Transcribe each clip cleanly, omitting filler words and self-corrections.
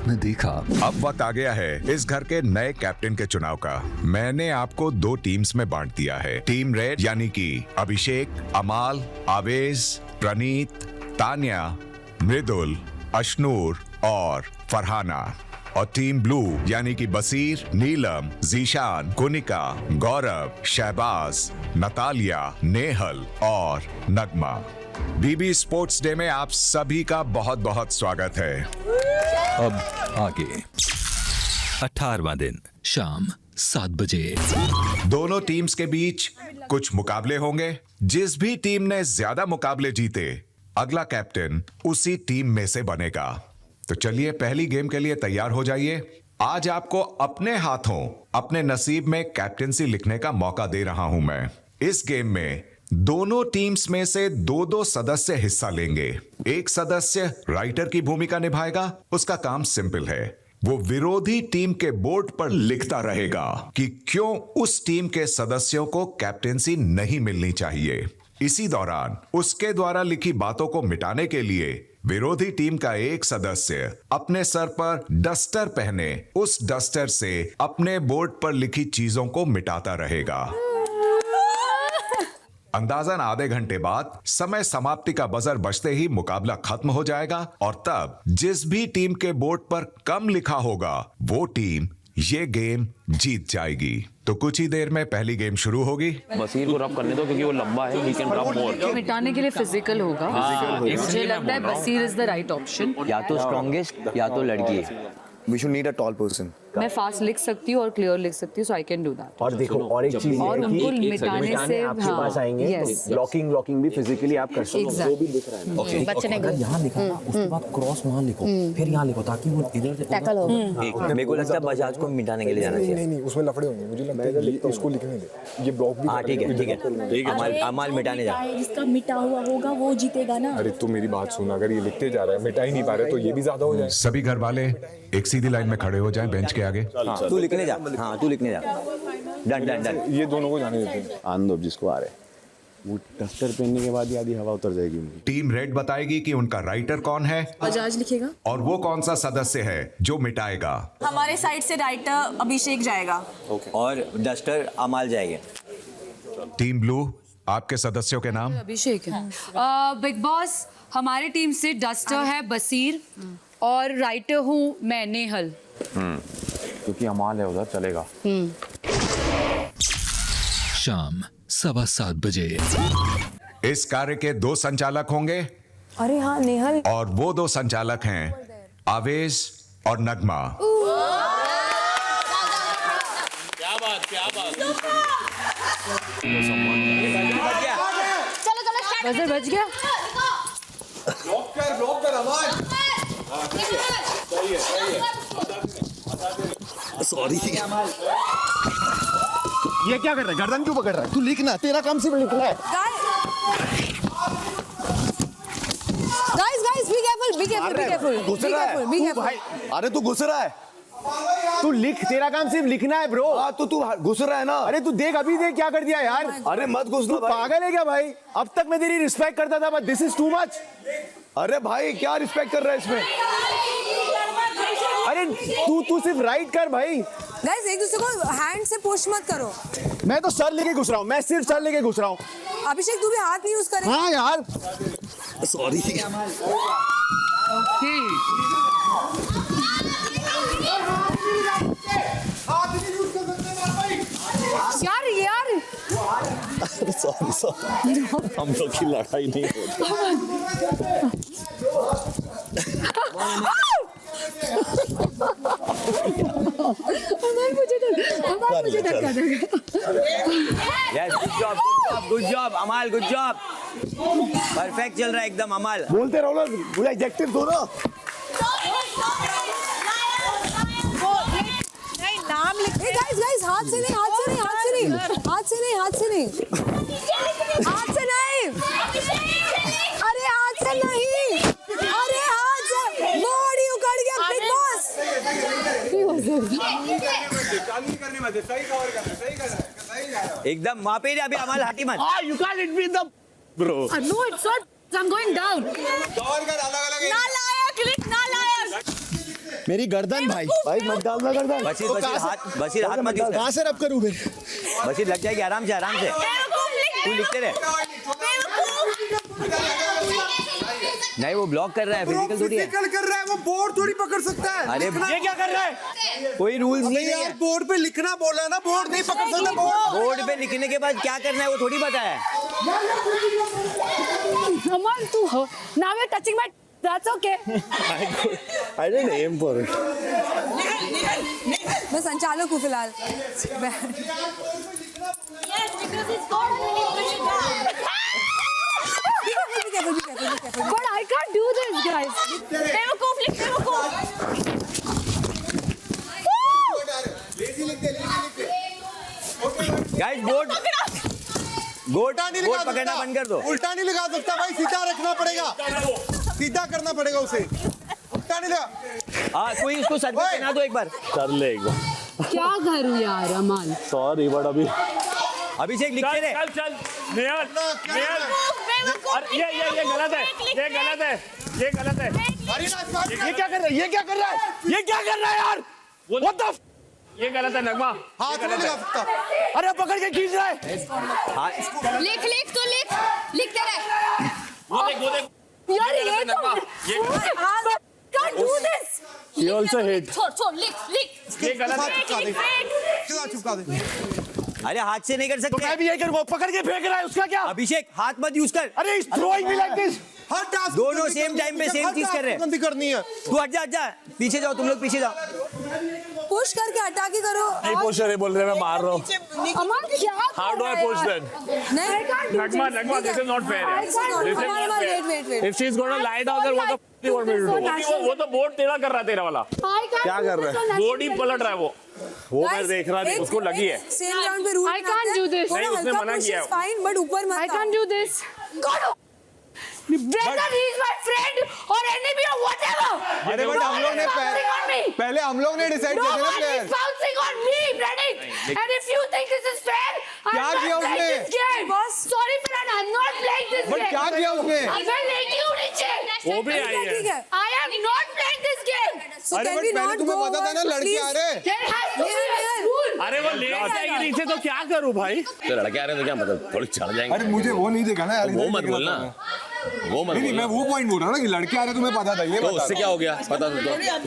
आपने देखा। अब वक्त आ गया है इस घर के नए कैप्टन के चुनाव का। मैंने आपको दो टीम्स में बांट दिया है। टीम रेड यानी कि अभिषेक, अमाल, आवेश, प्रणीत, तान्या, मृदुल, अशनूर और फरहाना। और टीम ब्लू यानी कि बसीर, नीलम, जीशान, कुनिका, गौरव, शहबाज, नतालिया, नेहल और नगमा। बीबी स्पोर्ट्स डे में आप सभी का बहुत बहुत स्वागत है। अब आगे 18वां दिन शाम 7 बजे। दोनों टीम्स के बीच कुछ मुकाबले होंगे। जिस भी टीम ने ज्यादा मुकाबले जीते, अगला कैप्टन उसी टीम में से बनेगा। तो चलिए पहली गेम के लिए तैयार हो जाइए। आज आपको अपने हाथों अपने नसीब में कैप्टेंसी लिखने का मौका दे रहा हूं मैं। इस गेम में दोनों टीम्स में से दो दो सदस्य हिस्सा लेंगे। एक सदस्य राइटर की भूमिका निभाएगा। उसका काम सिंपल है, वो विरोधी टीम के बोर्ड पर लिखता रहेगा कि क्यों उस टीम के सदस्यों को कैप्टेंसी नहीं मिलनी चाहिए। इसी दौरान उसके द्वारा लिखी बातों को मिटाने के लिए विरोधी टीम का एक सदस्य अपने सर पर डस्टर पहने उस डस्टर से अपने बोर्ड पर लिखी चीजों को मिटाता रहेगा। अंदाजन आधे घंटे बाद समय समाप्ति का बजर बजते ही मुकाबला खत्म हो जाएगा और तब जिस भी टीम के बोर्ड पर कम लिखा होगा वो टीम ये गेम जीत जाएगी। तो कुछ ही देर में पहली गेम शुरू होगी। बसीर को रब करने दो क्योंकि वो लंबा है, he can rub more। मिटाने के लिए फिजिकल होगा। मुझे लगता है बसीर इज द राइट ऑप्शन। या तो स्ट्रॉन्गेस्ट या तो लड़की है। We should need a tall person. मैं फास्ट लिख सकती हूँ और क्लियर लिख सकती हूँ, सो आई कैन डू दैट। और देखो और एक चीज और उनको मिटाने से आपके पास आएंगे तो ब्लॉकिंग भी फिजिकली आप कर सकते हो। जो भी लिख रहा है ओके बच्चे ने अगर यहाँ लिखा ना उसके बाद क्रॉस वहाँ लिखो, फिर यहाँ लिखो ताकि वो इधर से टैकल हो। मेरे को लगता है बजाज को मिटाने के लिए जाना चाहिए। नहीं उसमें लफड़े होंगे। मुझे लगता है ये इसको लिखने दे। ये ब्लॉक भी हाँ ठीक है अमाल मिटाने जा। जिसका मिटा हुआ होगा वो जीतेगा ना। अरे तू मेरी बात सुन, अगर ये लिखते जा रहा है मिटा ही नहीं पा रहे तो ये भी ज्यादा हो जाए। सभी घर वाले एक सीधी लाइन में खड़े हो जाएं बेंच के आगे। तू लिखने जा। हाँ तू लिखने जा। Done done done. ये दोनों को जाने देते हैं। आंदोब जिसको आ रहे वो डस्टर पहनने के बाद आधी हवा उतर जाएगी उनकी। टीम रेड बताएगी कि उनका राइटर कौन है बजाज लिखेगा और वो कौन सा सदस्य है जो मिटाएगा। हमारे साइड से राइटर अभिषेक जाएगा और डस्टर अमाल जाएंगे। टीम ब्लू आपके सदस्यों के नाम। अभिषेक है। बिग बॉस हमारी टीम से डस्टर है बसीर और राइटर हूँ मैं नेहल। क्योंकि अमाल है उधर चलेगा। शाम 7:15 बजे। इस कार्य के दो संचालक होंगे। अरे हाँ नेहल। और वो दो संचालक हैं आवेश और नगमा। क्या बात बजर बज गया। ब्लॉक कर आवाज। सॉरी। ये क्या कर रहा है? गर्दन क्यों पकड़ रहा है? तू लिखना, तेरा काम सिर्फ लिखना है। Guys, be careful. भाई अरे तू घुस रहा है। तू लिख, तेरा काम सिर्फ लिखना है ब्रो। हाँ तो तू घुस रहा है ना। अरे तू देख अभी देख क्या कर दिया यार। अरे मत घुसना तू पागल है क्या भाई? अब तक मैं तेरी रिस्पेक्ट करता था but this is too much. अरे भाई क्या रिस्पेक्ट कर रहा है इसमें? अरे तू सिर्फ राइट कर भाई। Guys, एक दूसरे को हैंड से पुश मत करो। मैं तो सर लेके घुस रहा हूँ, मैं सिर्फ सर लेके घुस रहा हूँ। अभिषेक तू भी हाथ नहीं यूज करे। हाँ यार सॉरी। यार सॉरी हम लोग की लड़ाई नहीं होती। मुझे धक्का देगा। यस गुड जॉब अमाल गुड जॉब। परफेक्ट चल रहा है एकदम अमाल। बोलते रहो ना, पूरा एडजेक्टिव दो ना। नाम लिख। गाइस हाथ से नहीं। अरे हाथ से नहीं। बॉडी उखड़ गया बिग बॉस। एकदम वहाँ पे अभी अमाल हाथी मत। You can't hit me in the bro. No, it's not. I'm going down. Cover कर अलग अलग। ना लायक। मेरी गर्दन भाई भाई मत डालना गर्दन। बशीर बशीर हाथ मत यूज कहाँ से रब करूँ फिर? कर। बशीर लग जाएगी आराम से तू लिखते रहे। नहीं वो ब्लॉक कर रहा है, फिजिकल थोड़ी है। कर रहा है वो, बोर्ड थोड़ी पकड़ सकता है। अरे ये क्या कर रहा है? कोई रूल्स नहीं है। बोर्ड पे लिखना बोला ना, बोर्ड नहीं पकड़ सकता। बोर्ड पे लिखने के बाद क्या करना है वो थोड़ी पता है। अमन तू now you're touching my that's okay. I didn't aim for it. मैं संचालक हूँ फिलहाल। But I can't do this guys. Guys board पकड़ना बंद कर दो। उल्टा नहीं लगा सकता भाई, सीधा रखना पड़ेगा, सीधा करना पड़ेगा उसे। उल्टा नहीं लगा। हाँ कोई इसको सर पे पहना दो एक बार। कर ले एक बार। क्या करूँ यार अमन? सॉरी बट अभी अभिषेक लिखते रहे। चल निहाल अरे ये गलत है, ये गलत है, ये गलत है। ये क्या कर रहा है, ये क्या कर रहा है, ये क्या कर रहा है यार? What the ये गलत है नगमा। हाथ नहीं लगा सकता। अरे पकड़ के खींच रहा है। लिख तू लिखते रहे। वो देख यार ये तो can't do this. He also hit. छोड़ लिख ये गलत है। चिपका दे। अरे हाथ से नहीं कर तो सकते। मैं भी यही करूँगा, पकड़ के फेंक रहा है उसका क्या? अभिषेक हाथ मत यूज कर। अरे इस throwing me like this. Her task दोनों सेम टाइम पे सेम चीज कर रहे हैं। गंदी करनी है। तू हट जा पीछे जाओ, तुम लोग पीछे जाओ। पुश करके हटा के करो। नहीं पुश रहे बोल रहे, मैं मार रहा हूँ। अमन क्या How do I push then? नहीं Nagma, this is not fair. This is not fair. wait. If she's gonna lie down, then what the f you want me to do? वो तो बोर्ड टेढ़ा कर रहा है तेरा वाला। क्या कर रहा है? बोर्ड ही पलट रहा है वो मैं देख रहा था, उसको लगी है। सेम ग्राउंड पे rule I can't do this. नहीं, उसने मना किया। फाइन बट ऊपर मत। I can't do this. Whether he is my friend or enemy or whatever. अरे बट हम लोग ने पहले हम लोग ने डिसाइड किया था ना player. Nobody's bouncing on me, Brennan. And if you think this is fair, I'm क्या not किया playing उसने? this game. Sorry, Brennan, I'm not playing this but game. क्या किया उसने? मैं लेती हूँ नीचे. वो भी आई है। ठीक है। I am not playing this game. So अरे can बट we पहले not तुम्हें go पता था ना over, लड़के आ please? रहे। There has to be a rule. अरे वो लेट जाएगी नीचे तो क्या करूँ भाई? तो लड़के आ रहे हैं तो क्या मतलब थोड़ी चढ़ जाएंगे। अरे मुझे वो नहीं देखा ना यार। वो मत बोलना, वो मत नहीं मैं वो पॉइंट बोल रहा हूँ ना कि लड़के आ रहे तुम्हें पता था, ये तो बता। उससे क्या हो गया पता तो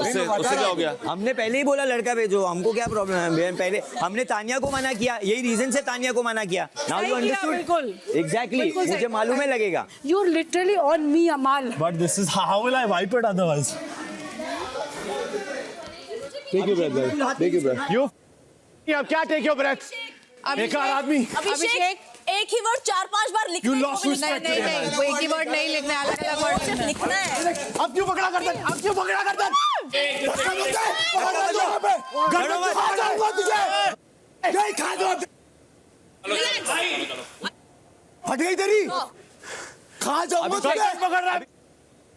उससे क्या हो गया? हमने पहले ही बोला लड़का भेजो, हमको क्या प्रॉब्लम है? पहले हमने तानिया को मना किया, यही रीजन से तानिया को मना किया। Now you understood exactly. मुझे मालूम है लगेगा। You're literally on me, Amal. But this is how will I wipe it otherwise? Take your breath, guys. Take your breath. You अब क्या take your breath? बेकार आदमी। अभिषेक एक ही वर्ड 4-5 बार लिखना You है। lost respect. नहीं वो एक ही वर्ड नहीं लिखना है, अलग-अलग वर्ड सिर्फ लिखना है। अब क्यों पकड़ा गर्दन? अब क्यों पकड़ा गर्दन? हट गई तेरी। कहाँ जाऊँगा तुझे? पकड़ रहा है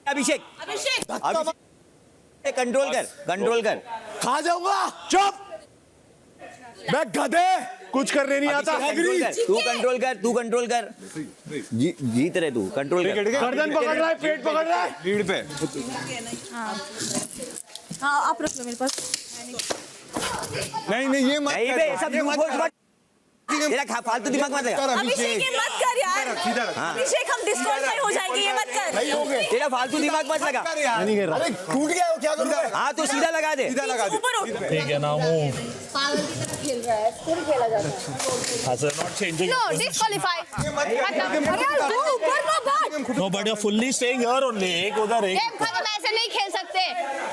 अभिषेक। कंट्रोल कर। कहाँ जाऊँगा? चुप। मैं गधे कुछ करने नहीं आता। तू कंट्रोल कर। जीत रहे तू, कंट्रोल कर। गर्दन पकड़ रहा है, पेट पकड़ रहा है। लीड पे। हाँ आप रख लो मेरे पास। नहीं ये मत नहीं बे, सब तेरा फालतू दिमाग मत लगा। अभिषेक ये मत कर यार। अभिषेक हम डिस्क्वालीफाई हो जाएंगे, ये मत कर। तेरा फालतू दिमाग मत लगा। नहीं कर रहा। अरे टूट गया वो, क्या करूँगा? हाँ तो सीधा लगा दे। सीधा लगा दे। ऊपर उठ। ठीक है ना वो खेल रहा है, फिर खेला जाता है। has not changing. No, disqualify. अरे तू ऊपर मत भाग। No, but you're fully staying here only. एक उधर एक। गेम खत्म, ऐसे नहीं खेल सकते।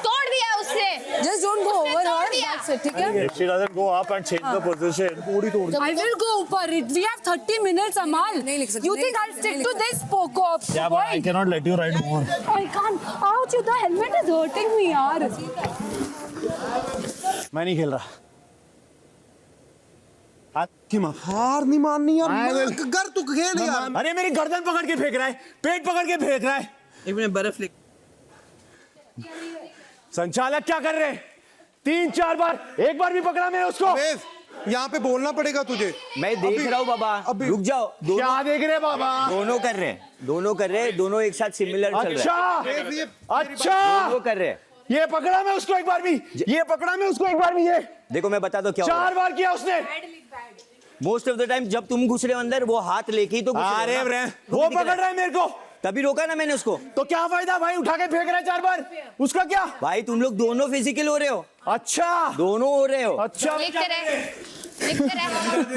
तोड़ दिया उसने। Just don't go over her. That's it, ठीक है? If she doesn't go up and change the position, पूरी तोड़ I will go ऊपर. We have 30 minutes, Amal. नहीं लिख सकते, You नहीं think लिख I'll सकते, stick नहीं to लिख this poco? Yeah, but I cannot let you ride more. I can't. Ouch! The helmet is hurting me, यार. मैं नहीं खेल रहा। हार नहीं माननी यार। कर तू खेल यार। अरे मेरी गर्दन पकड़ के फेंक रहा है, पेट पकड़ के फेंक रहा है। एक मिनट बर्फ ले। संचालक क्या कर रहे हैं? 3-4 बार, एक बार भी पकड़ा मैंने उसको। यहाँ पे बोलना पड़ेगा तुझे। मैं देख रहा हूँ बाबा, रुक जाओ। क्या देख रहे बाबा? दोनों कर रहे हैं, दोनों एक साथ सिमिलर चल रहे हैं। अच्छा दोनों कर रहे हैं। ये पकड़ा मैं उसको एक बार भी, ये पकड़ा मैं उसको एक बार भी, ये देखो मैं बता दो क्या 4 बार किया उसने। मोस्ट ऑफ द टाइम जब तुम घुस रहे हो अंदर वो हाथ लेके ही तो घुस रहे हो ना। वो पकड़ रहा है मेरे को, तभी रोका ना मैंने उसको। तो क्या फायदा भाई, उठा के फेंक रहा है 4 बार, उसका क्या भाई तुम लोग दोनों फिजिकल हो रहे हो। अच्छा दोनों हो रहे हो। अच्छा लिखते रहे।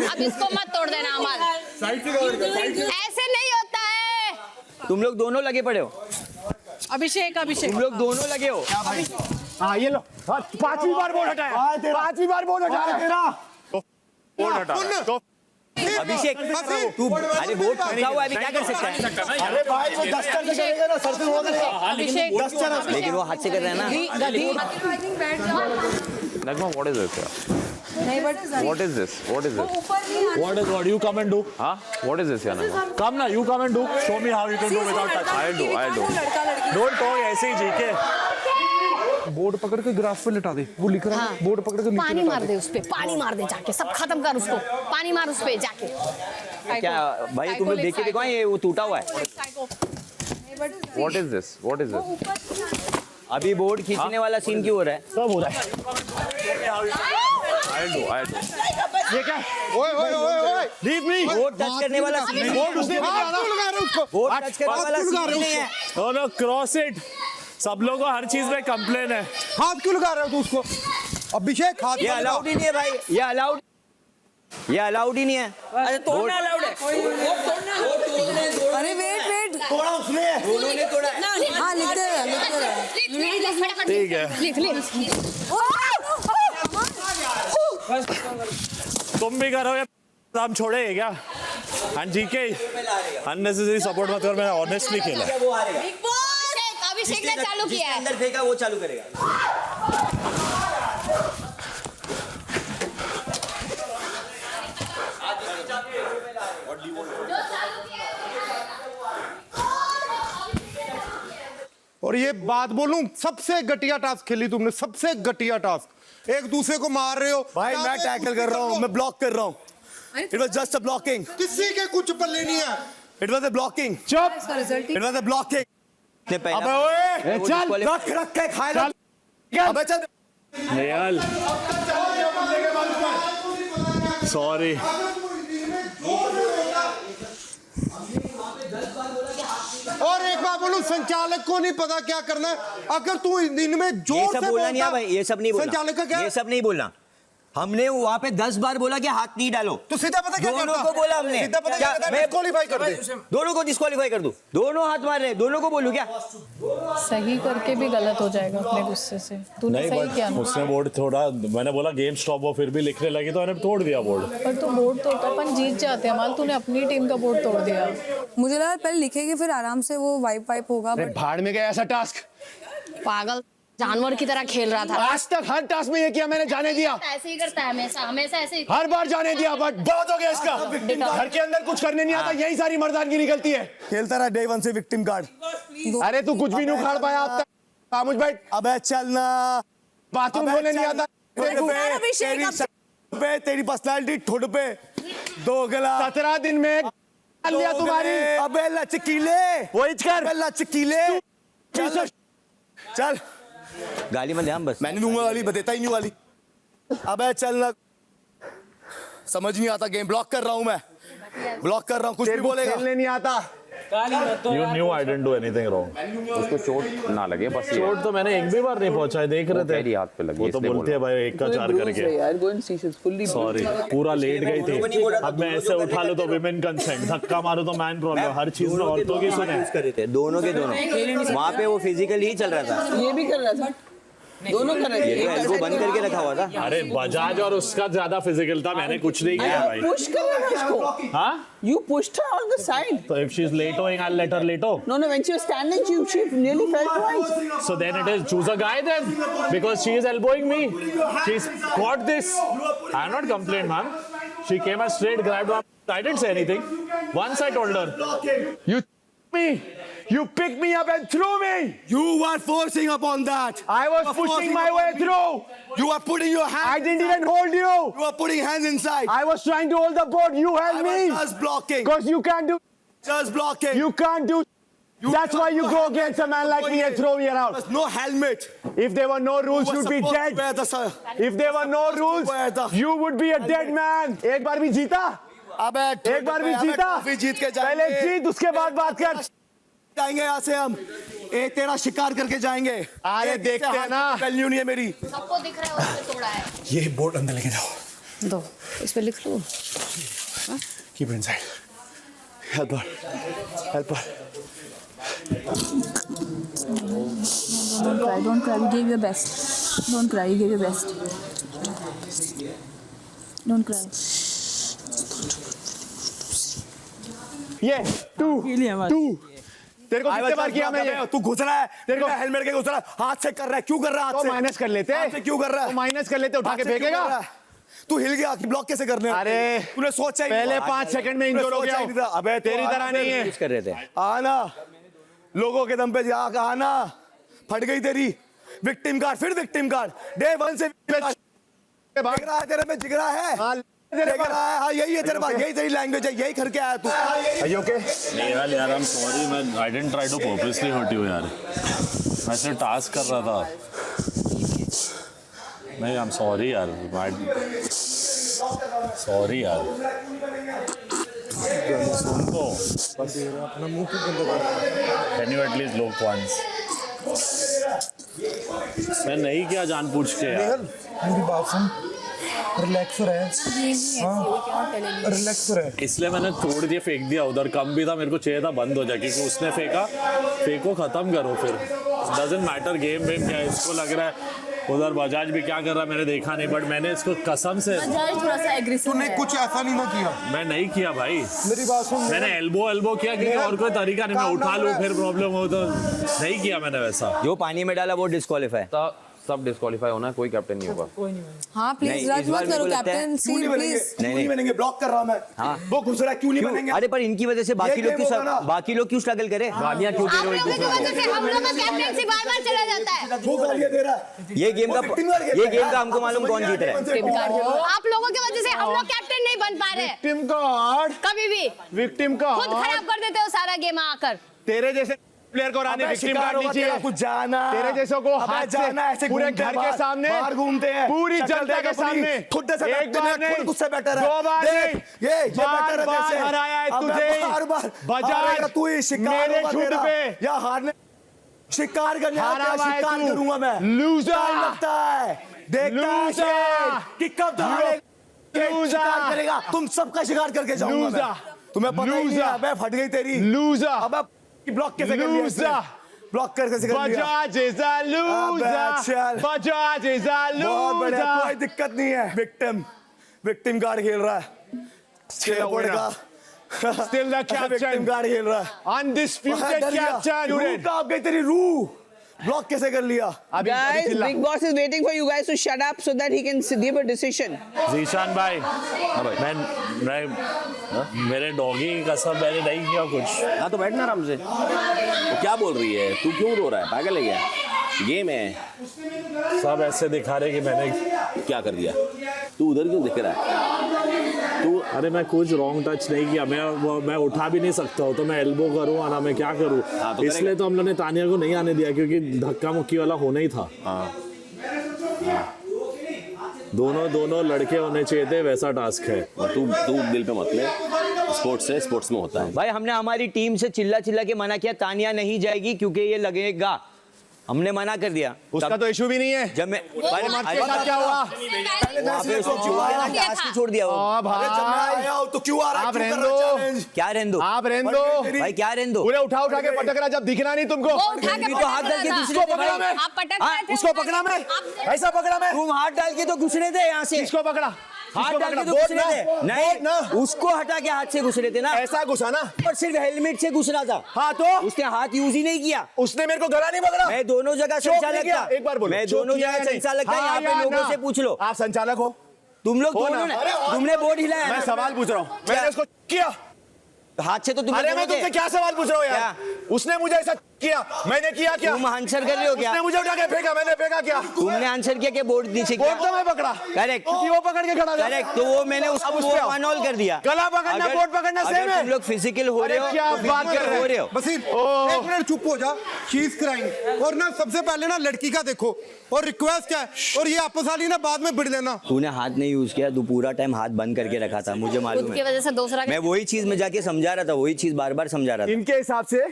अब इसको मत तोड़ देना अमल, ऐसे नहीं होता है। तुम लोग दोनों लगे पड़े हो, अभिषेक तुम लोग दोनों लगे हो। हाँ ये लो, 5वीं बार बोर्ड हटाया, 5वीं बार बोर्ड हटाया तेरा, बोर्ड हटा। अभिषेक तू, अरे बोर्ड टूटा हुआ है, अभी क्या कर सकता है? अरे भाई वो डस्टर से करेगा ना, सर से हो गया। अभिषेक लेकिन वो हाथ से कर रहा है ना। Nagma, what is this? नहीं but What is this? What is this? What is what? You come and do. Huh? What is this, Nagma? Come ना, you come and do. Show me how you can do without touch. I'll do. लड़का लड़की Don't talk ऐसे ही GK. Board पकड़ के graph पे लिटा दे, वो लिख रहा है, बोर्ड पकड़ के पानी मार दे उस पे, पानी मार दे जाके, सब खत्म कर उसको, पानी मार उस पे जाके। क्या भाई तुम लोग देख के देखो, ये वो टूटा हुआ है। What is this? What is this? अभी बोर्ड खींचने वाला सीन क्यों हो रहा है? सब हो रहा है। I'll do. I'll do. ये क्या? ओए ओए ओए ओए Leave me. बोर्ड टच करने वाला सीन नहीं बोर्ड उसने हाथ क्यों लगा रहे हो उसको? बोर्ड टच करने वाला क्यों लगा सीन रहे हो नहीं है। No, no, cross it. सब लोगों को हर चीज में कंप्लेन है। हाथ क्यों लगा रहे हो तू उसको? अभिषेक हाथ ये मत लगाओ। अलाउड ही नहीं है भाई, ये अलाउड ही नहीं है। अरे तोड़ना अलाउड है। अरे वेट थोड़ा उसने दोनों ने तोड़ा है। हाँ लिखते रहे ठीक है। तुम भी करो या काम छोड़े क्या? हाँ जी के अननेसेसरी सपोर्ट मत कर, मैं ऑनेस्टली खेला। वो हारेगा। अभिषेक ने चालू किया है। अंदर फेंका वो चालू करेगा। और ये बात बोलूं, सबसे घटिया टास्क खेली तुमने, सबसे घटिया टास्क। एक दूसरे को मार रहे हो भाई मैं टैकल कर रहा हूँ, मैं ब्लॉक कर रहा हूँ। It was just a blocking. किसी के कुछ पल्ले नहीं है। It was a blocking. चुप। इसका result It was a blocking. ने अबे पहला ओए, वो चल disqualify- रख के खाएगा। अबे चल। नियल। Sorry. और एक बात बोलूं, संचालक को नहीं पता क्या करना है। अगर तू इनमें ये जोर सब से बोलना नहीं है बोलता, भाई, ये सब नहीं बोलना। संचालक का क्या? ये सब नहीं बोलना। हमने वहाँ पे 10 बार बोला कि हाथ नहीं डालो, तो सीधा पता क्या दोनों करता? को बोला हमने। सीधा पता क्या क्या करता? मैं- डिस्क्वालीफाई कर दे। दोनों को डिस्क्वालीफाई कर दूं, दोनों हाथ मार रहे हैं, दोनों को बोलूं क्या? सही करके भी गलत हो जाएगा अपने गुस्से से। तूने नहीं सही किया बट ना। उसने बोर्ड थोड़ा, मैंने बोला गेम स्टॉप, वो फिर भी लिखने लगी तो मैंने तोड़ दिया बोर्ड। पर तू बोर्ड तोड़ता, अपन जीत जाते हैं। माल तूने अपनी टीम का बोर्ड तोड़ दिया। मुझे लगा पहले लिखेगी फिर आराम से वो वाइप होगा। अरे भाड़ में गया ऐसा टास्क। पागल जानवर की तरह खेल रहा था। आज तक हर टास्क में ये किया मैंने, जाने दिया। ऐसे ही करता है हमेशा, हमेशा ऐसे ही। हर बार जाने दिया, बट बहुत हो गया इसका। घर के अंदर कुछ करने नहीं आता, यही सारी मर्दानगी निकलती है। खेलता रहा डे 1 से विक्टिम कार्ड। अरे तू कुछ भी नहीं उखाड़ पाया अब तक। खामोश बैठ। अबे चलना, बाथरूम खोलने नहीं आता। तेरी पर्सनालिटी ठुड पे दोगला। 17 दिन में लिया तुम्हारी। अबे लचकीले, वो कर लचकीले। चल गाली मत दे हम बस। मैंने दूंगा वाली, बतेता ही नहीं वाली। अबे चल ना, समझ नहीं आता गेम। ब्लॉक कर रहा हूँ मैं, ब्लॉक कर रहा हूँ, कुछ भी बोलेगा। खेलने नहीं आता। You knew I didn't do anything wrong. उसको चोट ना लगे बस। चोट तो मैंने एक भी बार नहीं पहुंचा है, देख रहे थे। मेरी हाथ पे लगी, वो तो इसलिए बोलते हैं भाई 1 का 4 करके। सॉरी, पूरा लेट गई थी। अब मैं ऐसे उठा लूं तो विमेन कंसेंट, धक्का मारूं तो मैन प्रॉब्लम, हर चीज में औरतों की सुने। दोनों के दोनों वहाँ पे वो फिजिकल ही चल रहा था। ये भी कर रहा था, दोनों कर रहे ये तो एल्बो बंद करके रखा हुआ था। अरे बजाज और उसका ज्यादा फिजिकल था, मैंने कुछ नहीं किया भाई। पुश कर रहा था इसको। हाँ? You pushed her on the side. So if she's latoing, I'll let her lato. No, when she was standing, she nearly fell twice. So then it is choose a guy then, because she is elbowing me. She's got this. I'm not complaining, man. She came as straight, grabbed one. I didn't say anything. Once I told her, you picked me up and threw me. You were forcing upon that. I was pushing my way through. You were putting your hand. I didn't even hold you. You were putting hands inside. I was trying to hold the board. You held I me. was just blocking. Because you can't do. Just blocking. You can't do. That's why you go against a man like me and throw me around. No helmet. If there were no rules, you'd be dead. If there were no rules, you would be a dead man. एक बार भी जीता? अबे एक बार भी जीता? जीत के पहले जीत, उसके बाद बात कर। जाएंगे यहाँ से हम। ए तेरा शिकार करके जाएंगे। अरे देखते हैं ना। वैल्यू नहीं है मेरी। सबको दिख रहा है उसने तोड़ा है। ये बोर्ड अंदर लेके जाओ। दो इस पे लिख लो। Keep it inside. Help her. Help her. Don't cry. You gave your best. Don't cry. You gave your best. Don't cry. ये टू तेरे को कितने बार किया मैं? तू घुस रहा है। तेरे को हेलमेट के घुस रहा है। हाथ से कर रहा है। क्यों कर रहा है? हाथ से माइनस कर लेते हाथ से क्यों कर रहा है? माइनस कर लेते, उठा के फेंकेगा। तू हिल गया कि ब्लॉक कैसे करने? अरे तूने सोचा ही पहले 5 सेकंड में इंजोर हो गया। अबे तेरी तरह नहीं है। कर रहे थे। आना लोगों के दम पे जा आना। फट गई तेरी विक्टिम कार्ड। फिर विक्टिम कार्ड। डे 1 से जिगरा है तेरे में। जिगरा है। हाँ यही है तेरे पास। यही तेरी लैंग्वेज है। यही करके आया तू। ओके यार आई एम सॉरी, मैं I didn't try to purposely hurt you यार, मैं सिर्फ टास्क कर रहा था। नहीं आई एम सॉरी यार, सॉरी यार। सुन तो can you at least look once. मैं नहीं किया जानबूझ के यार। मेरी बात सुन, रिलैक्स रहे। रिलैक्स रहे। इसलिए मैंने तोड़ दिया, फेंक दिया उधर। कम भी था, मेरे को चाहिए था बंद हो जाए, क्योंकि उसने फेंका। फेंको, खत्म करो फिर। डजंट मैटर गेम वेम क्या है। इसको लग रहा है उधर बजाज भी क्या कर रहा है मैंने देखा नहीं, बट मैंने इसको कसम से थोड़ा सा एग्रेसिव तूने कुछ ऐसा नहीं ना किया। मैं नहीं किया भाई। मेरी बात सुन। मैंने एल्बो किया, क्योंकि और कोई तरीका नहीं। मैं उठा लूं फिर प्रॉब्लम हो, तो नहीं किया मैंने वैसा। जो पानी में डाला वो डिस्क्वालीफाई। सब डिस्क्वालीफाई होना है, कोई कैप्टन नहीं होगा। हाँ प्लीज राज मत करो कैप्टन सी प्लीज। नहीं बनेंगे। ब्लॉक कर रहा मैं। हाँ वो घुस रहा है। क्यों नहीं बनेंगे? अरे पर इनकी वजह से बाकी लोग क्यों स्ट्रगल करे? गालियां क्यों दे रहे हो? हम लोग का कैप्टनसी बार-बार चला जाता है। वो गालियां दे रहा है। ये गेम का हमको मालूम कौन जीत रहा है। आप लोगों की वजह से हम लोग कैप्टन नहीं बन पा रहे। विक्टिम कार्ड, कभी भी विक्टिम खुद कार्ड खराब कर देते हो सारा गेम आकर। तेरे जैसे प्लेयर को आने विक्टिम कार्ड नहीं चाहिए। कुछ जाना तेरे जैसों को हाथ जाना ऐसे पूरे घर के सामने बाहर घूमते हैं। पूरी जनता के सामने खुद से एक बार नहीं, खुद से बेटर है। 2 बार नहीं, ये बार बार हराया है तुझे। बार बजाज तू ही शिकार मेरे झूठ पे या हारने शिकार करने हारा हुआ है शिकार तू। करूंगा मैं। लूजर लगता है देखता है शेर कि कब शिकार करेगा। तुम सबका शिकार करके जाऊंगा। तुम्हें पता ही नहीं है। अबे फट गई तेरी। लूजर अब ब्लॉक कैसे कर लिया? ब्लॉक कैसे कर लिया? Bajaj is a loser. Bajaj is a loser. कोई दिक्कत नहीं है। विक्टिम कार्ड खेल रहा है। 6 पॉइंट का Still the captain. Victim card खेल रहा है। Undisputed captain. रूह का आप गई तेरी रूह। ब्लॉक कैसे कर लिया? Guys, Big Boss is waiting for you guys to shut up so that he can give a decision. Zeeshan भाई, मैं मेरे डॉगी की कसम मैंने नहीं किया कुछ। हाँ तो बैठना आराम से। तो क्या बोल रही है? तू क्यों रो रहा है? पागल है क्या? गेम है। सब ऐसे दिखा रहे कि मैंने क्या कर दिया? तू उधर क्यों दिख रहा है? तू अरे मैं कुछ रॉन्ग टच नहीं किया। मैं उठा भी नहीं सकता हूँ, तो मैं एल्बो करूँ ना, मैं क्या करूँ? हाँ, तो इसलिए तो हम लोग ने तानिया को नहीं आने दिया, क्योंकि धक्का मुक्की वाला होना ही था। हाँ। दोनों लड़के होने चाहिए थे, वैसा टास्क है। तू दिल पे मत ले। स्पोर्ट्स है, स्पोर्ट्स में होता है। भाई हमने हमारी टीम से चिल्ला के मना किया तानिया नहीं जाएगी क्योंकि ये लगेगा। हमने मना कर दिया। उसका तो इशू भी नहीं है। जब मैं क्या हुआ? छोड़ दिया वो। तो क्यों आ रहा है? आप रहने दो। क्या रहने दो? आप रहने दो भाई। क्या रहने दो? पूरे उठा के पटक रहा, जब दिखना नहीं तुमको। तो हाथ डाल के दूसरे पकड़ा मैं। आप पटक रहे थे। उसको पकड़ा मैं। ऐसा पकड़ा मैं। तुम हाथ डाल के तो घुसने थे यहाँ से। किसको पकड़ा? हाथ डाल के तो घुसने थे। नहीं, उसको हटा के हाथ से घुसने थे ना। ऐसा घुसा ना, पर सिर्फ हेलमेट से घुस रहा था। हाँ तो उसने हाथ यूज ही नहीं किया। उसने मेरे को गला नहीं पकड़ा। मैं दोनों जगह संचालक था। एक बार बोलो। मैं दोनों जगह संचालक था। यहाँ पे लोगों से पूछ लो। आप संचालक हो? तुम लोग दोनों ने तुमने बोर्ड हिलाया। मैं सवाल पूछ रहा हूँ। मैंने उसको किया। हाथ से तो तुम। अरे मैं तुमसे क्या सवाल पूछ रहा हूँ यार? उसने मुझे ऐसा किया, मैंने किया क्या? तुम आंसर कर रहे हो क्या? उसने मुझे उठा के फेंका, मैंने फेंका क्या? तुमने आंसर किया कि बोर्ड नीचे? बोर्ड तो मैं पकड़ा। करेक्ट, क्योंकि वो पकड़ के खड़ा था। करेक्ट, तो वो मैंने उसको अनऑल कर दिया। गला पकड़ना बोर्ड पकड़ना सेम है। तुम लोग फिजिकल हो रहे हो, क्या बात कर रहे हो? बसीर एक मिनट चुप हो जा। She is crying. और ना सबसे पहले ना लड़की का देखो और रिक्वेस्ट क्या है, और ये आपस वाली ना बाद में बिड़ लेना। तूने हाथ नहीं यूज किया, तू पूरा टाइम हाथ बंद करके रखा था, मुझे मालूम उसकी है। वजह से दूसरा मैं वही चीज में जाके समझा रहा था, वही चीज बार बार समझा रहा था। इनके हिसाब से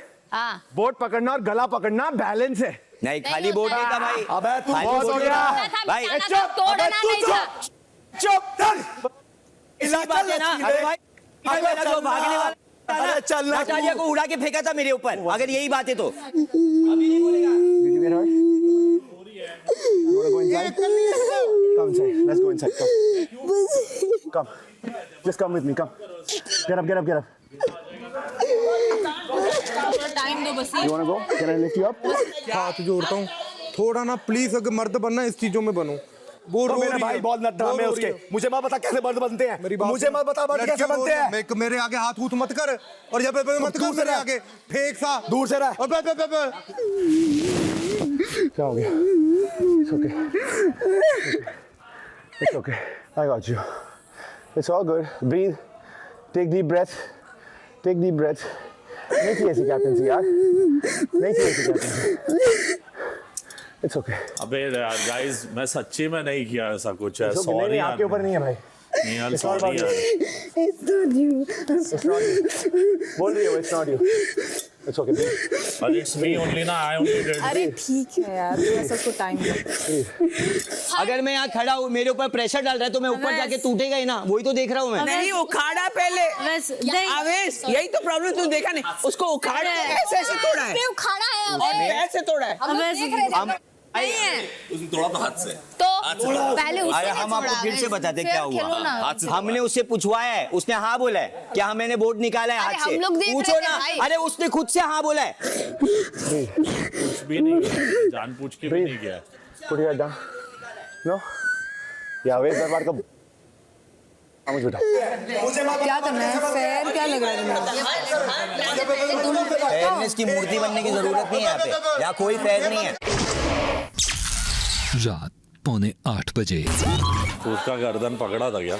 बोर्ड पकड़ना और गला पकड़ना बैलेंस है। नहीं, खाली बोर्ड नहीं था भाई। अबे तू खाली बहुत हो बोर्ड गया भाई। चुप बात है ना। अरे भाई, जो भागने वाला अरे चलना आचार्य को उड़ा के फेंका था मेरे ऊपर, अगर यही बात है तो। Come inside. Let's go inside. Come. Just come with me. Come. Get up. Get up. Get up. Time दो बसीर। You wanna go? Can I lift you up? हाथ जोड़ता हूँ थोड़ा ना प्लीज, अगर मर्द बनना इस चीजों में बनो। वो रो मेरा रही भाई है। बहुत नट्टा वो है रो उसके। रही है। मुझे मत बता कैसे मर्द बनते हैं। मेरी बात मुझे सुन। मत बता मर्द कैसे लड़कियों बनते को हैं। मेरे आगे हाथ हूथ मत कर, और जब मत कर दूर से मेरे रह। आगे फेंक सा दूर से रह। और क्या हो गया? It's okay. It's okay. I got you. It's all good. Breathe. Take deep breath. Take deep breath. नहीं चाहिए ऐसी कैप्टनसी यार, नहीं चाहिए ऐसी कैप्टनसी। It's okay. अबे गाइस, मैं सच्ची में नहीं किया ऐसा कुछ है। It's okay. नहीं, सॉरी नहीं, आपके ऊपर नहीं है भाई। नहीं यार, It's not सॉरी about यार। you. It's not you. बोल रही है वो, it's not you. It's okay. But it's me only ना, I only did। अरे ठीक है यार, थोड़ा सा उसको टाइम दो। अगर मैं यहाँ खड़ा हूँ, मेरे ऊपर प्रेशर डाल रहा है, तो मैं ऊपर जाके टूटेगा ही ना, वही तो देख रहा हूँ मैं। नहीं, उखाड़ा पहले। आवेश, यही तो प्रॉब्लम तू देखा नहीं, उसको उखाड़ा है, ऐसे तोड़ा है, उखाड़ा है और ऐसे तोड़ा है। हम लोग देख रहे थे। नहीं है उसने तोड़ा तो हाथ से। तो पहले अरे उससे हम आपको फिर से बताते क्या खेलो हुआ। ना। हमने उससे पूछवाया है, उसने हाँ बोला है। क्या मैंने बोर्ड निकाला है अरे हाथ से? हम लोग देख पूछो रहे थे ना। भाई। अरे उसने खुद से हाँ बोला है। कुछ भी नहीं किया, जानबूझ के भी नहीं किया। Put your head down. No. या वे दरबार का मुझे उठा। क्या करना है? फेयर क्या लग रहा है तुम्हें? फेयरनेस की मूर्ति बनने की जरूरत नहीं है यहाँ पे, यहाँ कोई फेयर नहीं है। रात 7:45 बजे। उसका गर्दन पकड़ा था क्या?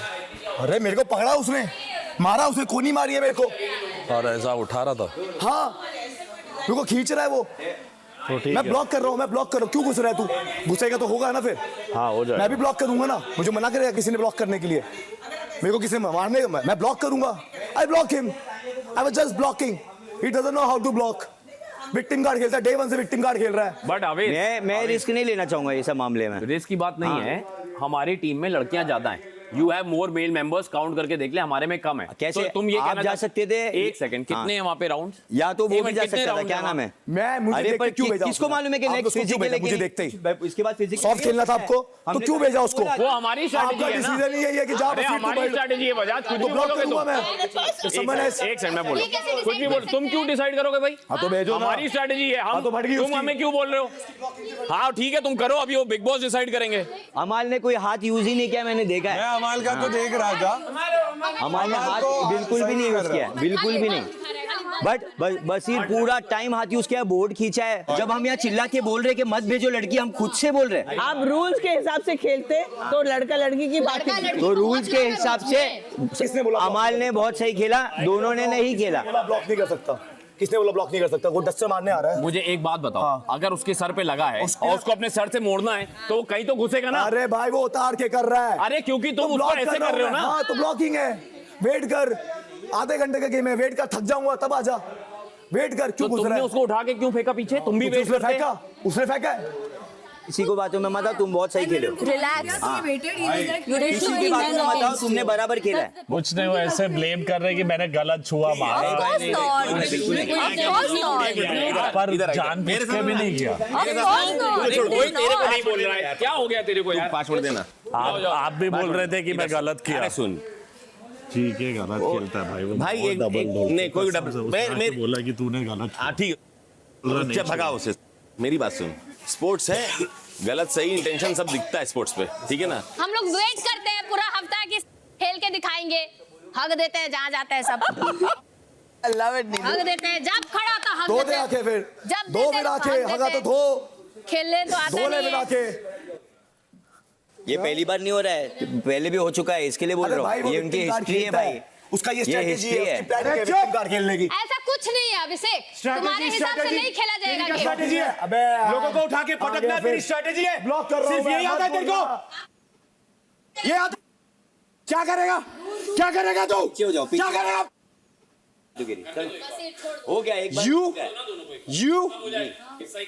अरे मेरे को पकड़ा उसने, मारा उसने, कोनी मारी है मेरे को। और ऐसा उठा रहा था? हाँ, मेरे को खींच रहा है वो। तो ठीक मैं है। ब्लॉक कर रहा हूँ, मैं ब्लॉक कर रहा हूँ। क्यों घुस रहा है तू? घुसेगा तो होगा ना फिर। हाँ, हो जाएगा। मैं भी ब्लॉक करूंगा ना, मुझे मना करेगा किसी ने ब्लॉक करने के लिए? मेरे को किसी ने मारने का, मैं ब्लॉक करूंगा। I block him, I was just blocking. He doesn't know how to block. Victim card खेलता है, डे 1 से विक्टिम कार्ड खेल रहा है। बट अवे मैं रिस्क नहीं लेना चाहूंगा ये सब मामले में। रिस्क की बात नहीं है, हमारी टीम में लड़कियां ज्यादा हैं। You have more male members, count करके देख ले, हमारे में कम है। कैसे तो तुम ये आप कहना जा सकते थे? एक सेकंड, कितने हैं वहाँ पे राउंड? या तो वो भी जा सकता था, क्या नाम है? मैं मुझे अरे देख पर के क्यों भेजा? किसको मालूम है कि नेक्स्ट फिजिकल, मुझे देखते ही इसके बाद फिजिकल सॉफ्ट खेलना था आपको, तो क्यों भेजा उसको? वो हमारी स्ट्रैटेजी आपका है ना। डिसीजन यही है कि जा अरे बस हमारी स्ट्रैटेजी है बजाज, कुछ भी ब्लॉक बोलोगे करूंगा तुम। मैं। एक सेकंड मैं बोलो, कुछ भी बोल, तुम क्यों डिसाइड करोगे भाई? हाँ तो भेजो ना। हमारी स्ट्रैटेजी है, हाँ तो भटकी तुम उसकी। हमें क्यों बोल रहे हो? हाँ ठीक है, तुम करो, अभी वो बिग बॉस डिसाइड करेंगे। अमाल ने कोई हाथ यूज ही नहीं किया, मैंने देखा है। मैं अमाल का तो देख रहा था। अमाल ने हाथ बिल्कुल भी नहीं यूज किया, बिल्कुल भी नहीं। बट बसीर पूरा टाइम हाथ यूज किया, बोर्ड खींचा है। जब हम यहाँ चिल्ला के बोल रहे कि मत भेजो लड़की, हम खुद से बोल रहे हैं। आप रूल्स के हिसाब से खेलते तो लड़का लड़की की बात तो रूल्स के हिसाब से किसने बोला? अमाल ने बहुत सही खेला, दोनों ने नहीं खेला। ब्लॉक नहीं कर सकता। किसने बोला ब्लॉक नहीं कर सकता? वो डस्टर मारने आ रहा है। मुझे एक बात बताओ, हाँ। अगर उसके सर पे लगा है और उसको अपने सर से मोड़ना है तो कहीं तो घुसेगा ना। अरे भाई वो उतार के कर रहा है। अरे क्योंकि तुम तो उसको block ऐसे कर रहे हो ना। हाँ तो ब्लॉकिंग है। वेट कर, आधे घंटे का गेम है, वेट कर, थक जाऊंगा तब आजा। वेट कर, क्यों तो घुस रहा तुमने है? उसको उठा के क्यों फेंका पीछे? तुम भी वेट उसने करते। फेंका, उसने फेंका है। किसी को बातों में मत आओ, तुम बहुत सही खेले हो। रिलैक्स। किसी की बातों में मत आओ, तुमने बराबर खेला है। कुछ नहीं, वो ऐसे ब्लेम कर रहे हैं कि मैंने गलत छुआ मारा, पर जानबूझ के भी नहीं किया। कोई तेरे को नहीं बोल रहा है, क्या हो गया तेरे को यार? पासवर्ड देना। आप भी बोल रहे थे कि मैं गलत किया। अरे सुन, ठीक है, गलत खेलता है भाई वो। भाई बहुत एक- डबल एक- बोलता है। नहीं, कोई डबल- उसने मैं- आके मैं- बोला कि तूने गलत किया। हाँ ठीक है, नहीं भगा उसे। मेरी बात सुन, स्पोर्ट्स है, गलत सही इंटेंशन सब दिखता है स्पोर्ट्स पे, ठीक है ना? हम लोग वेट करते हैं पूरा हफ्ता कि खेल के दिखाएंगे, हक देते हैं जहाँ जाते हैं सब। love it, नीलू। हक देते हैं जब खड़ा होता हक दो देते दे हैं। आके फिर जब दो देते फिर हैं आके हक हगा देते तो हैं। दो खेलने तो आता दो ले नहीं फिर है। आके ये पहली बार नहीं हो रहा है, पहले भी हो चुका है, इसके लिए बोल रहा हूँ। ये उनकी हिस्ट्री है भाई, उसका ये ये स्ट्रेटजी हिस्ट्री है, है। उसकी प्लानिंग है विक्टिम कार्ड खेलने की। ऐसा कुछ नहीं है अभिषेक, तुम्हारे हिसाब से नहीं खेला जाएगा गेम। स्ट्रेटजी है। अबे लोगों को उठा के पटकना तेरी स्ट्रेटेजी है। ब्लॉक कर रहा हूं सिर्फ मैं, यही आता है मत तेरे को। बोलना। ये आता क्या करेगा? क्या करेगा तू? पीछे हो जाओ, पीछे। क्या करेगा? हो गया एक बार।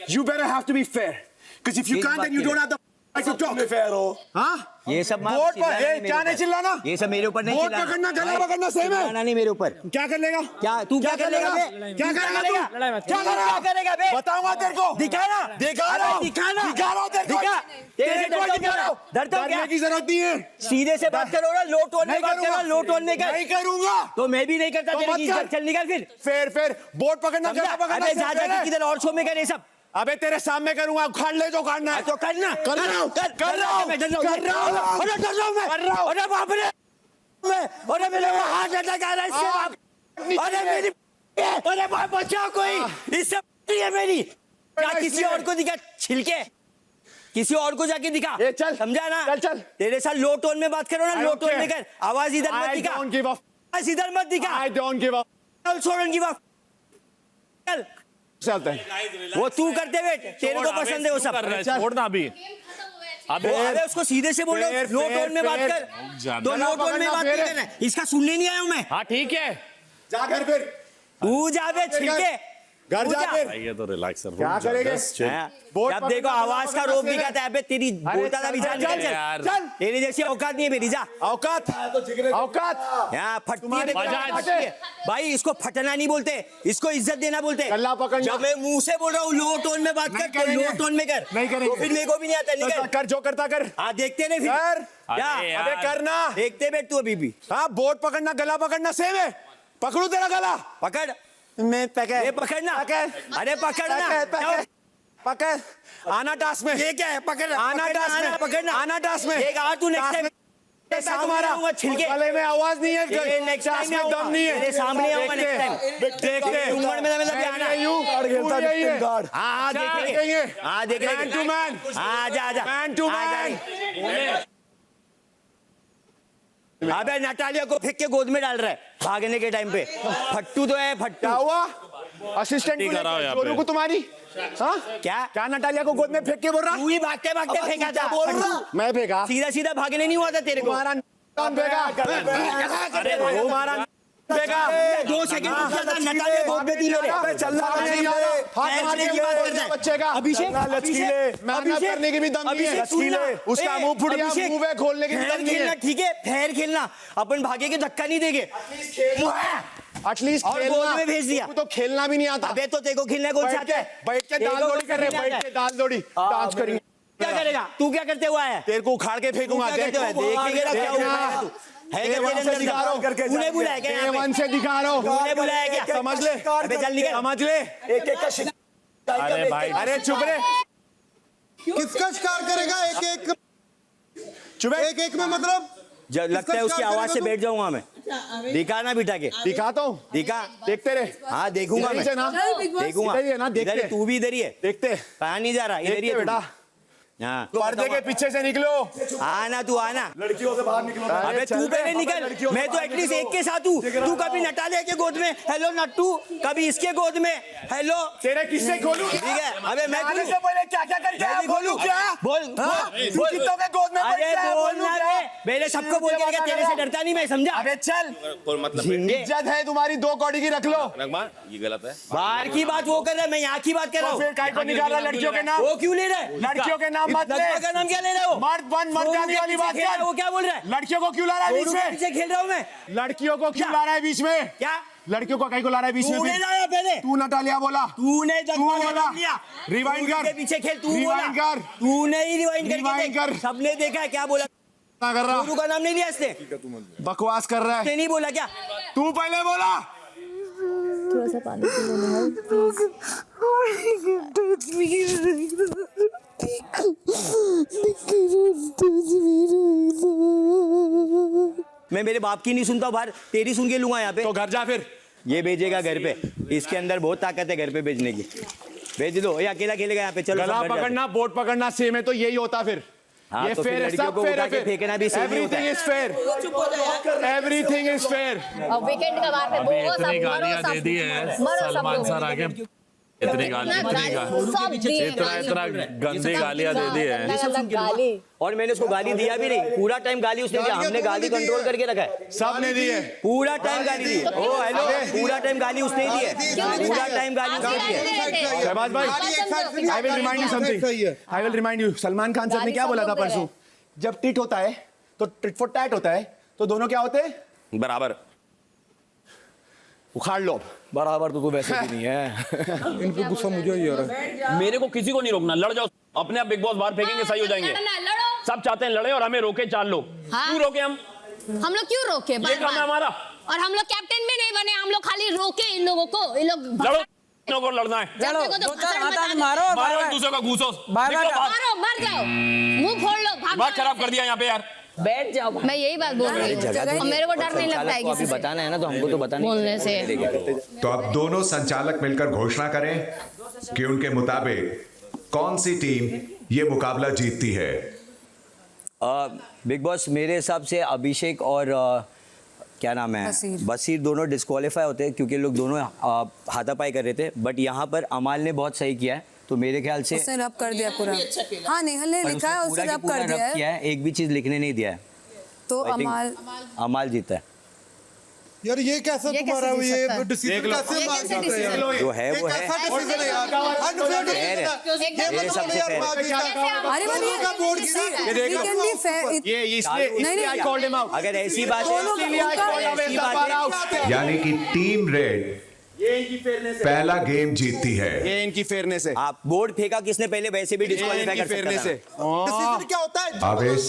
You better have to be fair. Because if you किस can't, बात then you के don't have the right to talk. Fair हो। हाँ? ये सब मार बोर्ड पर चिल्लाना नहीं क्या मेरे नहीं ऊपर। चिल्लाना? ये सब मेरे ऊपर नहीं बोर्ड चिल्लाना। पकड़ना, गला भाई, पकड़ना सेम है। चिल्लाना नहीं मेरे ऊपर। क्या कर लेगा? क्या तू क्या कर लेगा बे? क्या करेगा तू? क्या क्या करेगा बे? बताऊंगा तेरे को। दिखाना, दिखा रहा हूं। दिखाना, दिखा रहा हूं तेरे को। दिखा। तेरे से तेरे को डरता दिखा रहा हूं। क्या? डरता क्या? डरने की जरूरत नहीं है। सीधे से बात करो ना, लो टोन में नहीं बात करो, करूंगा। लो टोन में कर। नहीं करूंगा। तो मैं भी नहीं करता तो तेरे मत की कर। इज्जत। चल निकल फिर। फिर बोर्ड पकड़ना, समझा? गला पकड़ना अबे सिर्फ जा फेर जाके है। किधर और शो में कर ये सब। अबे तेरे सामने करूंगा, उखाड़ ले जो उखाड़ना है। तो करना, कर रहा हूं, कर रहा हूं, मैं डर रहा हूं, कर रहा हूं। अरे डर रहा हूं मैं, कर रहा हूं। अरे बाप रे, अरे मेरे को हार्ट अटैक आ रहा है इससे बाप, अरे मेरी, अरे भाई बचाओ कोई, इससे है मेरी। क्या किसी और को दिखा छिलके, किसी और को जाके दिखा। ये चल, समझा ना? चल चल। तेरे साथ लो टोन में बात करो ना, I low don't tone care. में कर, आवाज इधर मत I दिखा, don't give a आवाज इधर मत दिखा, I don't give a छोड़न की बात। चल चलते हैं। वो तू करते बैठ, तेरे को पसंद है वो सब। छोड़ना अभी। अरे उसको सीधे से बोलो, फेर, लो फेर, टोन में बात फेर। कर, तो लो टोन में बात नहीं करना है। इसका सुनने नहीं आया हूं मैं। हाँ ठीक है। जा घर फिर। तू जा बे छिलके, घर तू जा जा। फिर। ये तो रिलैक्स सर। क्या करेंगे? हाँ, बोर्ड जब पकड़ना, देखो गला आवाज का पकड़ना रोप सेम है। दिखाता है, अबे तेरी बोलता था भी जान निकल यार। चल, तेरी जैसी औकात नहीं है मेरी, जा। औकात औकात यहाँ फटती है तुम्हारी देखो, मजाक। फटती है। भाई इसको फटना नहीं बोलते, इसको इज्जत देना बोलते। गला पकड़ना। जब मैं मुंह से बोल रहा हूँ लो टोन में बात कर, नहीं तो करेंगे। लो टोन में कर। नहीं करेंगे। तो फिर मेरे को भी नहीं आता, निकल। कर जो करता कर। हाँ देखते नहीं कर। फिर क्या? अरे अबे यार। करना। देखते बैठ तू अभी भी। हाँ बोर्ड पकड़ना, गला पकड़ना सेम है। पकड़ू तेरा गला। पकड़, मैं पकड़। ये पकड़ना, अरे पकड़ना, पकड़। आना टास्क में। ये क्या है? पकड़, आना टास्क में। पकड़ना, आना टास्क में। एक तू नेक्स्ट टाइम तुम्हारा छिलके, गले में आवाज नहीं है, ये next time टास्क में में दम नहीं है। तेरे सामने आऊंगा next time। देखते उम्र में मतलब आना। कार्ड खेलता है विक्टिम कार्ड। हाँ देखेंगे, देखेंगे। हाँ देख मैन टू मैन। आजा आजा, मैन टू मैन। अबे नटालिया को फेंक के गोद में डाल रहा है भागने के टाइम पे। फट्टू तो है फट्टू। क्या हुआ? असिस्टेंट ठीक कराओ यहाँ को पे। तुम्हारी। हाँ क्या क्या नटालिया को गोद में फेंक के बोल रहा? तू ही भागते भागते फेंका था। बोल रहा मैं फेंका। सीधा सीधा भागने नहीं हुआ था तेरे को। तुम्हारा फेंका। अरे तुम्हारा फेंका। 2 सेकंड रुक जा था, नटालिया गोद में थी मेरे। चलना नहीं फैसले की बात करता है। बच्चे का अभिषेक, मेहनत करने की भी दम नहीं है। उसका मुंह फुट गया, मुंह पे खोलने की भी दम नहीं खेलना, है। ठीक है फेयर खेलना, अपन भागे के धक्का नहीं देंगे। एटलीस्ट और गोद में भेज दिया। तो खेलना भी नहीं आता। अबे तो तेरे को खेलना कौन सा आता है? बैठ के दाल दौड़ी कर रहे, बैठ के दाल दौड़ी डांस करेंगे। क्या करेगा तू? क्या करते हुआ है? तेरे को उखाड़ के फेंकूंगा। देखेंगे ना क्या उखाड़ेगा तू। है क्या तेरे अंदर दिखा? तूने बुलाया क्या यहाँ पे? मन से दिखा रहा हूँ। तूने बुलाया क्या? समझ ले। अबे चल निकल। समझ ले। एक एक का शिकार। अरे भाई। अरे चुप रे। किसका शिकार करेगा? एक एक चुप है। एक एक में मतलब जब लगता है उसकी आवाज से बैठ जाऊंगा मैं। दिखा ना बिठा के, दिखाता हूँ। दिखा। देखते रहे। हाँ देखूंगा इधर मैं, ही से ना। देखूंगा। इधर ही है ना, देखते। इधर ही, तू भी इधर ही है। देखते। कहाँ नहीं जा रहा? इधर ही देखते है बेटा। तू। हाँ पर्दे के पीछे से निकलो। आना तू आना। लड़कियों से बाहर निकलो। अबे तू पहले निकल, मैं तो एटलीस्ट एक के साथ हूँ। तू कभी नटालिया के गोद में हेलो नट्टू, कभी इसके गोद में हेलो। तेरे किससे खोलूं? ठीक है, अबे मैं आने से पहले क्या क्या करके आया? बोलूं क्या? बोल हाँ? बोल तू कितनों के गोद में बैठ अरे गया? बोल बोलूं ना क्या? बे, मैंने सबको बोल दिया कि तेरे से डरता नहीं मैं, समझा? अबे चल। झिंगे इज्जत है तुम्हारी, 2 कौड़ी की रख लो। ये गलत है। बाहर की बात वो कर रहा है, मैं यहाँ की बात कर रहा तो हूँ। फिर काय को निकाल रहा लड़कियों के नाम? वो क्यों ले रहा है? लड़कियों के नाम मत ले। लड़का का नाम क्या ले रहा है वो? मर्द बन, मर्द जाने वाली बात कर। वो क्या बोल रहा है? लड़कियों को क्यों ला रहा है बीच दोनों के में? पीछे खेल रहा हूँ मैं। लड़कियों को क्यों ला रहा है बीच में? क्या लड़कियों को कहीं को ला रहा है बीच में? तूने लाया पहले? तू नटालिया बोला। तूने तू बोला। लिया। रिवाइंड कर। के पीछे खेल, तू बोला। रिवाइंड कर। तूने ही रिवाइंड रिवाइंड करके कर। देख। सबने देखा है क्या बोला? क्या कर रहा? गुरु का नाम नहीं लिया इसने? बकवास कर रहा है। नहीं बोला क्या? तू पहले बोला। थोड़ा सा पानी पी लो निहाल प्लीज। मैं मेरे बाप की नहीं सुनता, बाहर तेरी सुन के लूंगा यहाँ पे। तो घर जा फिर। ये भेजेगा घर पे, इसके अंदर बहुत ताकत है घर पे भेजने की। भेज दो, ये अकेला खेलेगा यहाँ पे। चलो गला पकड़ना, बोर्ड पकड़ना सेम है तो यही होता फिर। हाँ, ये तो फेयर है, लड़कियों सब को फेयर उठा है के फिर। फेंकना भी सही होता एवरीथिंग है। Is fair, everything is fair. और वीकेंड का बात है, अभी वो सब इतनी मरो, गालियां सब दे दी है मरो, सब सलमान लोग। सर आके, इतनी गाली, इतना गंदी गालियां दे दी है। गाली। और मैंने उसको गाली दिया भी नहीं, पूरा टाइम गाली उसने दिया। हमने गाली कंट्रोल करके रखा है, सबने दी है, पूरा टाइम गाली दी। ओ हेलो, पूरा टाइम गाली उसने ही दी है, पूरा टाइम गाली उसने दी है। शहबाज भाई, I will remind you something, I will remind you. Salman Khan sir ने क्या बोला था परसों? जब टिट होता है तो टिट फॉर टैट होता है, तो दोनों क्या होते हैं? बराबर। उखाड़ लो। बराबर तो तू वैसे भी नहीं है। इनको गुस्सा मुझे ही आ रहा है। मेरे को किसी को नहीं रोकना, लड़ जाओ अपने आप, बिग बॉस बाहर फेंकेंगे, सही हो जाएंगे। सब चाहते हैं लड़े और हमें रोके 4 लोग। क्यों रोके हम लोग क्यों रोके? ये काम है हमारा। और हम लोग कैप्टन भी नहीं बने, हम लोग खाली रोके इन लोगों को। इन लोग लड़ो, इन को लड़ना है, मारो मारो एक दूसरे को, घूसो, मारो, मर जाओ, मुंह फोड़ लो, भाग बात खराब कर दिया यहाँ पे यार। बैठ जाओ। मैं यही बात बोल रही हूँ, मेरे को डर नहीं लगता है किसी से बताना है ना, तो हमको तो बताना बोलने से। तो अब दोनों संचालक मिलकर घोषणा करें कि उनके मुताबिक कौन सी टीम ये मुकाबला जीतती है। बिग बॉस मेरे हिसाब से अभिषेक और क्या नाम है, बसीर दोनों डिस्क्वालीफाई होते हैं, क्योंकि लोग दोनों हाथापाई कर रहे थे। बट यहाँ पर अमाल ने बहुत सही किया है, तो मेरे ख्याल से उसने रब कर दिया पूरा। हाँ, नेहल ने लिखा है, उसने रब कर दिया है। एक भी चीज लिखने नहीं दिया है, तो अमाल जीता है। यार ये कैसा तुम्हारा ये डिसीजन कैसे मान सकते हैं यार? जो है वो है, डिसीजन है यार, अनफेयर है। मेरे हिसाब से fair है। अरे वो का बोर्ड ये इसलिए आई कॉल्ड हिम आउट। अगर ऐसी बात है, यानी कि टीम रेड ये इनकी फेयरनेस है, पहला गेम जीतती है। ये इनकी फेयरनेस है। आप बोर्ड फेंका किसने पहले, वैसे भी डिस्क्वालीफाई कर सकता फेयरनेस है। डिसीजन क्या होता है? आवेश,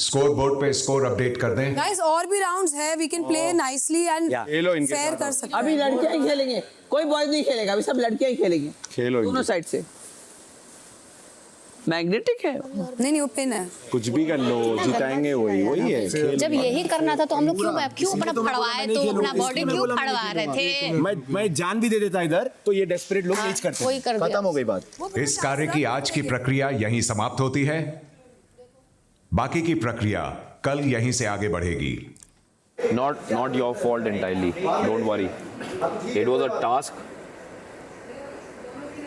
स्कोर बोर्ड पे स्कोर अपडेट कर दें। गाइस, और भी राउंड्स है, we can play nicely and fair कर सकते हैं। अभी लड़कियां ही खेलेंगे, कोई बॉयज नहीं खेलेगा, अभी सब लड़कियां ही खेलेंगी। खेलो दोनों साइड से। मैग्नेटिक है, नहीं वो पिन है। कुछ भी कर लो, जिताएंगे वही है। जब यही करना था तो हम लोग क्यों अपना फड़वाए, तो अपना बॉडी क्यों फड़वा रहे थे? मैं जान भी दे देता इधर, तो ये डेस्परेट लोग यही करते वही कर हैं। दिया। खत्म हो गई बात। इस कार्य की आज की प्रक्रिया यहीं समाप्त होती है। बाकी की प्रक्रिया कल यहीं से आगे बढ़ेगी। Not your fault entirely. Don't worry. It was a task.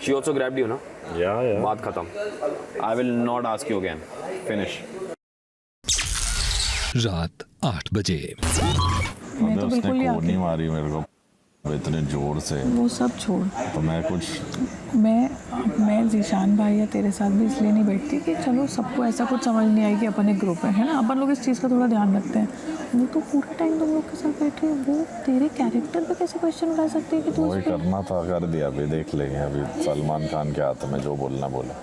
She also grabbed you, ना? Yeah. बात खत्म. I will not ask you again. Finish. रात 8 बजे। मैं तो बिल्कुल नहीं मारी मेरे को इतने जोर से। वो सब छोड़, तो मैं कुछ मैं जीशान भाई या तेरे साथ भी इसलिए नहीं बैठती कि चलो सबको ऐसा कुछ समझ नहीं आई कि अपन एक ग्रुप है ना, अपन लोग इस चीज़ का थोड़ा ध्यान रखते हैं। वो तो पूरा टाइम तुम लोग के साथ बैठे, वो तेरे कैरेक्टर पे कैसे क्वेश्चन उठा सकते हैं कि तू वही करना था, कर दिया। अभी देख लेंगे, अभी सलमान खान के हाथ में जो बोलना बोला।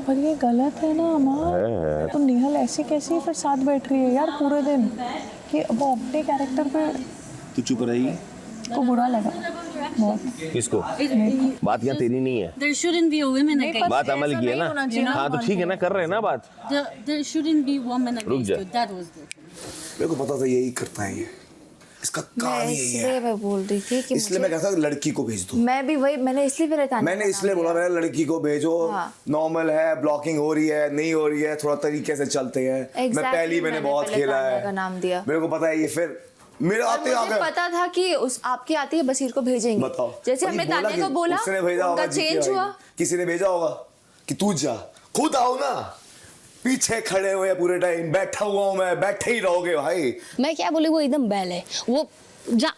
पर ये गलत है ना अमाल। तो नेहल ऐसे कैसे फिर साथ बैठ रही है यार पूरे दिन, कि वो अपने कैरेक्टर पे। तू चुप रही, को बुरा लगा बहुत। किसको? बात क्या तेरी नहीं है? There shouldn't be a woman against. बात अमल की है ना। हाँ तो ठीक है ना, कर रहे हैं ना बात। There shouldn't be woman रुक against जा। you. That was the. मेरे को पता था यही करता है ये, इसका काम यही है। मैं बोल रही थी कि इसलिए मैं कहता लड़की को भेज दो। मैं भी वही, मैंने इसलिए भी रहता, मैंने इसलिए बोला, मैंने लड़की को भेजो। नॉर्मल है, ब्लॉकिंग हो रही है, नहीं हो रही है, थोड़ा तरीके से चलते हैं। मैं पहली मैंने बहुत खेला है, नाम दिया। मेरे को पता है ये फिर मेरे आते आ गए। पता था कि उस आपके आते ही बसीर को भेजेंगे। बताओ, जैसे हमने ताने को बोला, उसने भेजा होगा, चेंज हुआ। किसी ने भेजा होगा कि तू जा, खुद आओ ना। पीछे खड़े हुए पूरे टाइम, बैठा हुआ हूं मैं, बैठे ही रहोगे भाई। मैं क्या बोली, वो एकदम बैल है वो।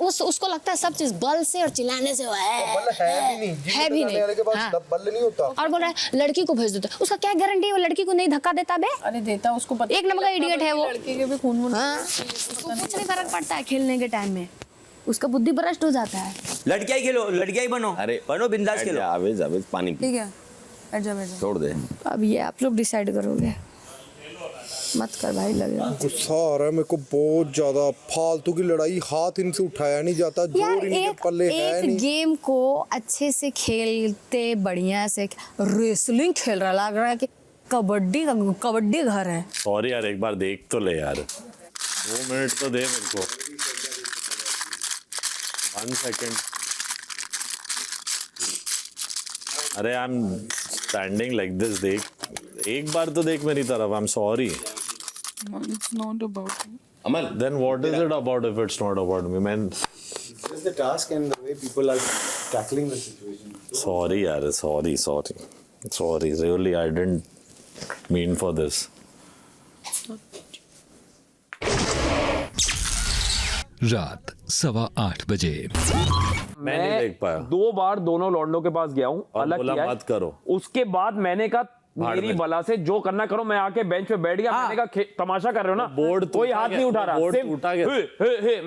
उसको लगता है सब चीज बल से और चिल्लाने से है भी नहीं। हाँ। बल नहीं होता। और बोल रहा है लड़की को भेज देता, उसका क्या गारंटी वो लड़की को नहीं धक्का देता बे? अरे देता, उसको पता, एक नंबर का इडियट है वो। लड़की के भी खून। हाँ, उसको कुछ नहीं फर्क पड़ता है खेलने के टाइम में, उसका बुद्धि भ्रष्ट हो जाता है। लड़कियां ही खेलो, लड़कियां ही बनो। अरे बनो, बिंदास खेलो। आवेज पानी ठीक है, बैठ जा। छोड़ दे। अब ये आप लोग डिसाइड करोगे, मत कर भाई, लगेगा। गुस्सा आ रहा है मेरे को बहुत ज्यादा। फालतू की लड़ाई, हाथ इनसे उठाया नहीं जाता, जोर इनके पल्ले है नहीं। गेम को अच्छे से खेलते, बढ़िया से रेसलिंग खेल रहा, लग रहा है कि कबड्डी घर है। सॉरी यार, एक बार देख तो ले यार, 2 मिनट तो दे मेरे को। 1 second. अरे I am standing like this, देख एक बार तो देख मेरी तरफ. आई am sorry. It's not about you. Amal, then what is it about if it's not about me, man? It's just the task and the way people are tackling the situation. Sorry, yaar. Sorry. Really, I didn't mean for this. रात 8:15 बजे। मैं नहीं देख पाया। 2 बार दोनों लॉन्डो के पास गया हूँ, अलग किया है। मत करो। उसके बाद मैंने कहा मेरी बला से जो करना करो, मैं आके बेंच पे बैठ गया। मैंने कहा तमाशा कर रहे हो ना, बोर्ड कोई हाथ नहीं उठा रहा,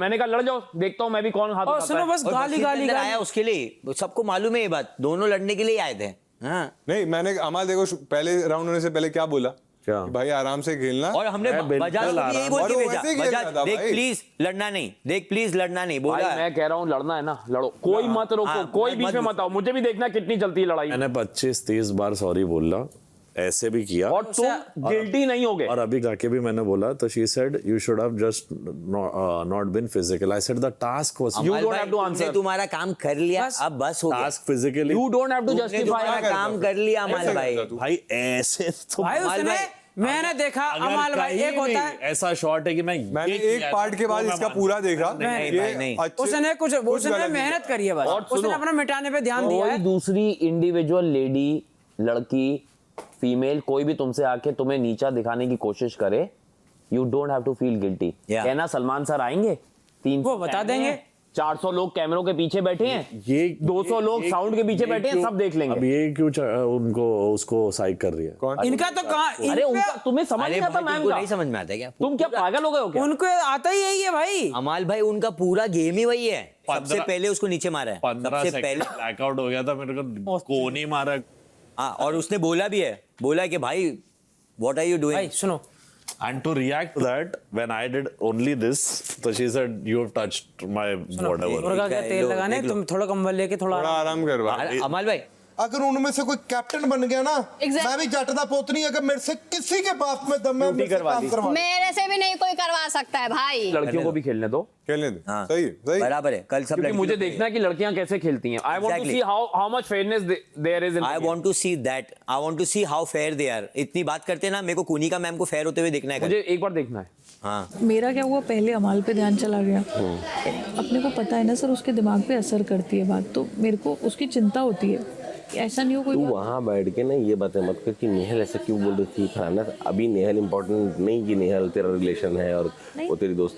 मैंने कहा लड़ जाओ, देखता हूँ मैं भी कौन हाथ उठाता है। सुनो बस गाली आया उसके लिए, सबको मालूम है ये बात, दोनों लड़ने के लिए आए थे। हाँ नहीं, मैंने अमाल देखो पहले राउंड होने से पहले क्या बोला, क्या भाई आराम से खेलना, और हमने बजाज को भी यही बोल के भेजा, बजाज देख प्लीज लड़ना नहीं, देख प्लीज लड़ना नहीं बोला। मैं कह रहा हूँ लड़ना है ना, लड़ो, कोई मत रोको, कोई बीच में मत आओ, मुझे भी देखना कितनी चलती है लड़ाई। मैंने 25-30 बार सॉरी बोला, ऐसे भी किया, और तुम गिल्टी नहीं होगे। और अभी जाके भी मैंने बोला तो she said you should have just not been physical. I said the task was, you don't have to answer, तुम्हारा काम कर लिया, अब बस हो गया। Task physically, you don't have to justify, काम कर लिया अमाल भाई। भाई ऐसे तो अमाल भाई मैंने देखा अमाल भाई, एक होता है ऐसा शॉट है कि मैंने एक पार्ट के बाद इसका पूरा देखा, उसने कुछ उसने मेहनत करी है, बस उसने अपना मिटाने पे ध्यान दिया है। दूसरी इंडिविजुअल लेडी, लड़की, फीमेल, कोई भी तुमसे आके तुम्हें नीचा दिखाने की कोशिश करे, you don't have to feel guilty. कहना सलमान सर आएंगे, 300 वो बता देंगे, 400 लोग कैमरों के पीछे बैठे हैं, ये 200 लोग साउंड के पीछे बैठे हैं, सब देख लेंगे। अब ये क्यों उनको उसको साइक कर रही है? इनका तो कहाँ, अरे उनका तुम्हें समझ नहीं आता मैम का? नहीं समझ में आता क्या? तुम क्या पागल हो गए हो क्या? उनको आता ही यही है भाई। अमाल भाई उनका पूरा गेम ही वही है, सबसे पहले उसको नीचे मारा है, 15 सबसे पहले ब्लैकआउट हो गया था, मेरे को कौन ही मारा। हाँ, और उसने बोला भी है, बोला कि भाई व्हाट आर यू डूइंग। भाई सुनो, and to react to that when I did only this, so she said you have touched my whatever। मुर्गा का तेल लगाने, तुम थोड़ा कंबल लेके थोड़ा आराम कर भाई। अमाल भाई अगर उनमें से कोई कैप्टन बन गया ना, मैं भी जट दा पोतनी, अगर मेरे से किसी के बाप में दम है, मेरे से भी नहीं कोई करवा सकता है भाई। लड़कियों को भी खेलने दो, खेलने दो, सही सही बराबर है। कल सब क्योंकि मुझे देखना है कि लड़कियां कैसे खेलती हैं। I want to see how much fairness there is in, I want to see that, I want to see how fair they are. इतनी बात करते हैं ना, मेरे को कुनिका मैम को फेयर होते हुए देखना है, मुझे एक बार देखना है। हाँ मेरा क्या हुआ, पहले अमाल पे ध्यान चला गया। अपने को पता है ना सर, उसके दिमाग पे असर करती है बात, तो मेरे को उसकी चिंता होती है। ऐसा नहीं हो कोई, तू वहाँ बैठ के ना ये बातें मत कर कि नेहल ऐसा क्यों बोल रही थी फलाना। अभी नेहल इम्पोर्टेंट नहीं कि नेहल तेरा रिलेशन है और वो तेरी दोस्त,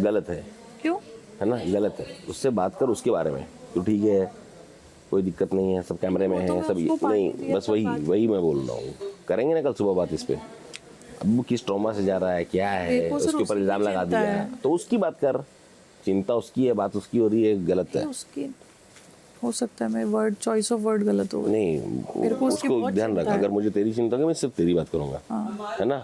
गलत है। क्यों है ना, गलत है। उससे बात कर उसके बारे में, तो ठीक है कोई दिक्कत नहीं है, सब कैमरे में है, सब नहीं, बस वही मैं बोल रहा हूँ। करेंगे ना कल सुबह बात इस पे। अब वो किस ट्रॉमा से जा रहा है, क्या है, उसके ऊपर इल्जाम लगा दिया, तो उसकी बात कर। चिंता उसकी है, बात उसकी हो रही है, गलत है। उसकी हो सकता है मैं वर्ड, चॉइस ऑफ वर्ड गलत हो। नहीं, उसको ध्यान रख, अगर मुझे तेरी चिंता है मैं सिर्फ तेरी बात करूंगा, है ना।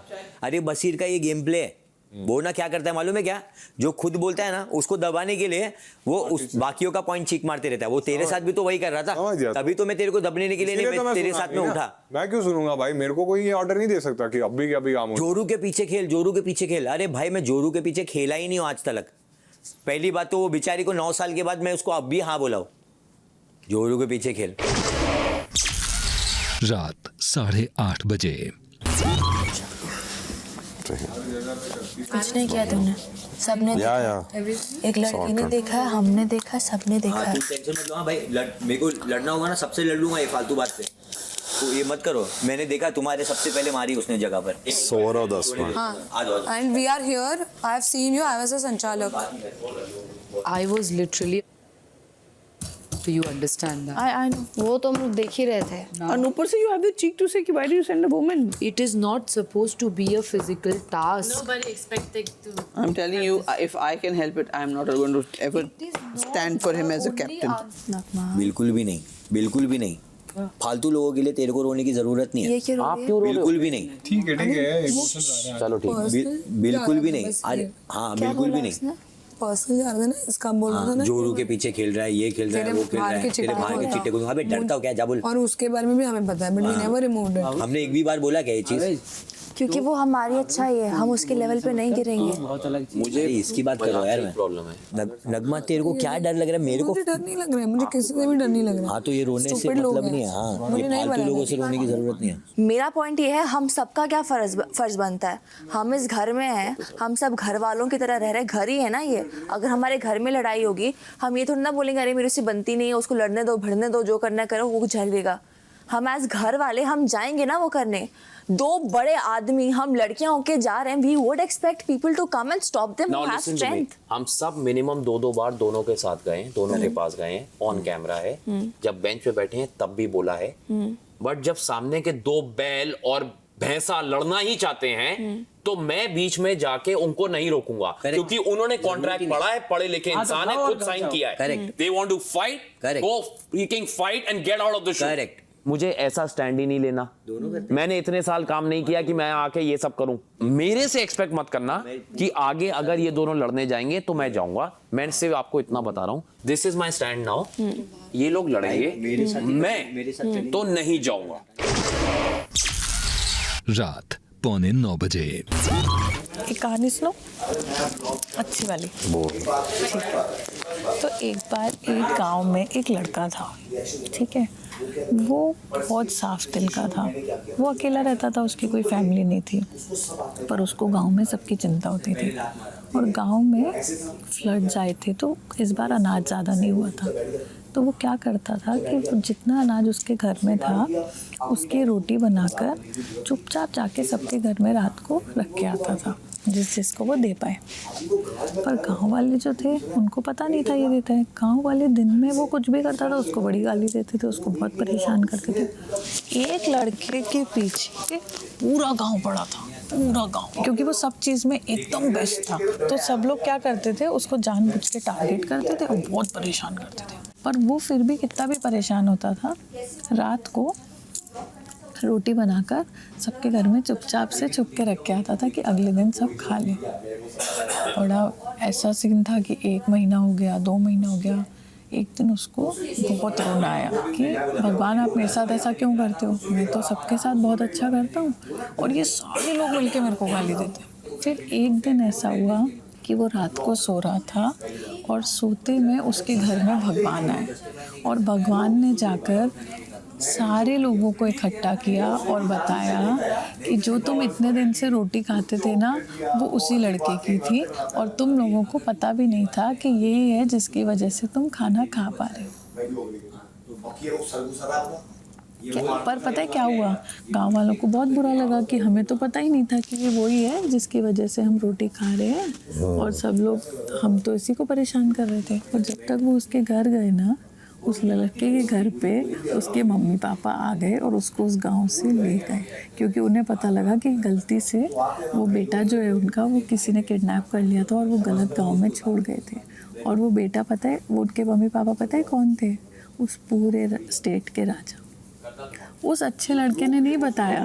अरे बशीर का ये गेम प्ले है, वो ना क्या करता है मालूम है क्या, जो खुद बोलता है ना उसको दबाने के लिए वो उस बाकियों का पॉइंट चीक मारते रहता है। वो तेरे साथ भी तो वही कर रहा था, तभी तो मैं तेरे को दबने के लिए नहीं, मैं तेरे साथ में उठा। मैं क्यों सुनूंगा भाई, मेरे को कोई ये ऑर्डर नहीं दे सकता कि अभी अभी काम हो। जोरू के पीछे खेल, जोरू के पीछे खेल। अरे भाई मैं जोरू के पीछे खेला ही नहीं हूँ आज तक। पहली बात तो वो बेचारी को 9 साल के बाद मैं उसको अब भी हाँ बोला हूँ, जोरू के पीछे खेल। रात 8:30 बजे। कुछ नहीं किया तुमने, सबने एक लड़की ने देखा, हमने देखा, सबने देखा। टेंशन मत लो। हाँ भाई मेरे को लड़ना होगा ना, सबसे लड़ लूंगा, ये फालतू बात पे तो ये मत करो। मैंने देखा तुम्हारे सबसे पहले मारी उसने जगह पर। 10 And we are here. I have seen you. I was a संचालक. I was literally. Do you understand that? I know. वो तो हम लोग देख ही रहे थे। और ऊपर से you have the cheek to say कि why do you send a woman? It is not supposed to be a physical task. Nobody expected to. I'm telling you, if I can help it, I'm not going to ever stand for him as a captain. बिल्कुल भी नहीं, बिल्कुल भी नहीं। फालतू लोगों के लिए तेरे को रोने की जरूरत नहीं है। आप क्यों रो रहे हो? बिल्कुल भी नहीं। ठीक है, चलो ठीक, बिल्कुल भी नहीं। अरे हाँ बिल्कुल भी नहीं। पर्सनल जा रहा है ना, इसका बोल रहा था ना, जोरू के पीछे खेल रहा है, ये खेल रहा है, वो खेल रहा है, तेरे बाहर के चिट्टे को। अबे डरता हो क्या, जा बोल। और उसके बारे में भी हमें पता है, but we never removed it. हमने एक भी बार बोला क्या ये चीज क्योंकि वो हमारी अच्छा ही है, हम उसके लेवल पे नहीं गिरेंगे। बहुत अलग चीज। मुझे इसकी बात करो यार। मैं प्रॉब्लम है नगमा, तेरे को क्या डर लग रहा है? मेरे को मुझे डर नहीं लग रहा है, मुझे किसी से भी डर नहीं लग रहा है। हाँ तो ये रोने से Stupid लोग मतलब हैं। नहीं है। हाँ मुझे ये नहीं फालतू बनाना। लोगों से रोने की जरूरत नहीं है। मेरा पॉइंट ये है, हम सबका क्या फर्ज बनता है। हम इस घर में हैं, हम सब घर वालों की तरह रह रहे हैं, घर ही है ना ये। अगर हमारे घर में लड़ाई होगी, हम ये थोड़ी ना बोलेंगे अरे मेरे से बनती नहीं है, उसको लड़ने दो, भिड़ने दो, जो करना करो, वो झगड़ेगा। हम एज घर वाले हम जाएंगे ना वो करने। दो बड़े आदमी, हम लड़कियां होके जा रहे हैं, we would expect people to come and stop them who have strength. हम सब मिनिमम 2-2 बार दोनों के साथ गए हैं, दोनों के पास गए हैं, ऑन कैमरा है। जब बेंच पे बैठे हैं तब भी बोला है। बट जब सामने के दो बैल और भैंसा लड़ना ही चाहते हैं तो मैं बीच में जाके उनको नहीं रोकूंगा, क्योंकि उन्होंने कॉन्ट्रैक्ट पढ़ा है, पढ़े लिखे इंसान है, खुद साइन किया है। They want to fight, go freaking fight and get out of the show. मुझे ऐसा स्टैंड ही नहीं लेना। मैंने इतने साल काम नहीं किया कि मैं आके ये सब करूं। मेरे से एक्सपेक्ट मत करना कि आगे अगर ये दोनों लड़ने जाएंगे तो मैं जाऊंगा। मैं सिर्फ आपको इतना बता रहा हूं, this is my stand now. ये लोग लड़ेंगे, मैं तो नहीं जाऊंगा। रात 8:45 बजे। एक कहानी सुनो, अच्छी वाली। ठीक है। तो एक बार एक गांव में एक लड़का था, ठीक है। वो बहुत साफ दिल का था, वो अकेला रहता था, उसकी कोई फैमिली नहीं थी, पर उसको गांव में सबकी चिंता होती थी। और गांव में फ्लड्स आए थे तो इस बार अनाज ज़्यादा नहीं हुआ था। तो वो क्या करता था कि जितना अनाज उसके घर में था उसकी रोटी बनाकर चुपचाप जाके सबके घर में रात को रख के आता था, जिसको वो दे पाए। पर गांव वाले जो थे उनको पता नहीं था ये देता है। गांव वाले दिन में वो कुछ भी करता था उसको बड़ी गाली देते थे, उसको बहुत परेशान करते थे। एक लड़के के पीछे पूरा गांव पड़ा था, पूरा गांव, क्योंकि वो सब चीज़ में एकदम बेस्ट था। तो सब लोग क्या करते थे, उसको जानबूझ के टारगेट करते थे और बहुत परेशान करते थे। पर वो फिर भी कितना भी परेशान होता था, रात को रोटी बनाकर सबके घर में चुपचाप से छुप के रख के आता था कि अगले दिन सब खा लें। बड़ा ऐसा सीन था कि 1 महीना हो गया, 2 महीना हो गया। एक दिन उसको बहुत रोना आया कि भगवान आप मेरे साथ ऐसा क्यों करते हो, मैं तो सबके साथ बहुत अच्छा करता हूँ और ये सारे लोग मिलके मेरे को गाली देते। फिर एक दिन ऐसा हुआ कि वो रात को सो रहा था और सोते में उसके घर में भगवान आए और भगवान ने जाकर सारे लोगों को इकट्ठा किया और बताया कि जो तुम इतने दिन से रोटी खाते थे ना, वो उसी लड़के की थी और तुम लोगों को पता भी नहीं था कि यही है जिसकी वजह से तुम खाना खा पा रहे हो। पर पता है क्या हुआ, गांव वालों को बहुत बुरा लगा कि हमें तो पता ही नहीं था कि ये वही है जिसकी वजह से हम रोटी खा रहे हैं और सब लोग, हम तो इसी को परेशान कर रहे थे। और जब तक वो उसके घर गए ना, उस लड़के के घर पे उसके मम्मी पापा आ गए और उसको उस गांव से ले गए, क्योंकि उन्हें पता लगा कि गलती से वो बेटा जो है उनका, वो किसी ने किडनैप कर लिया था और वो गलत गांव में छोड़ गए थे। और वो बेटा पता है, वो उनके मम्मी पापा पता है कौन थे, उस पूरे स्टेट के राजा। उस अच्छे लड़के ने नहीं बताया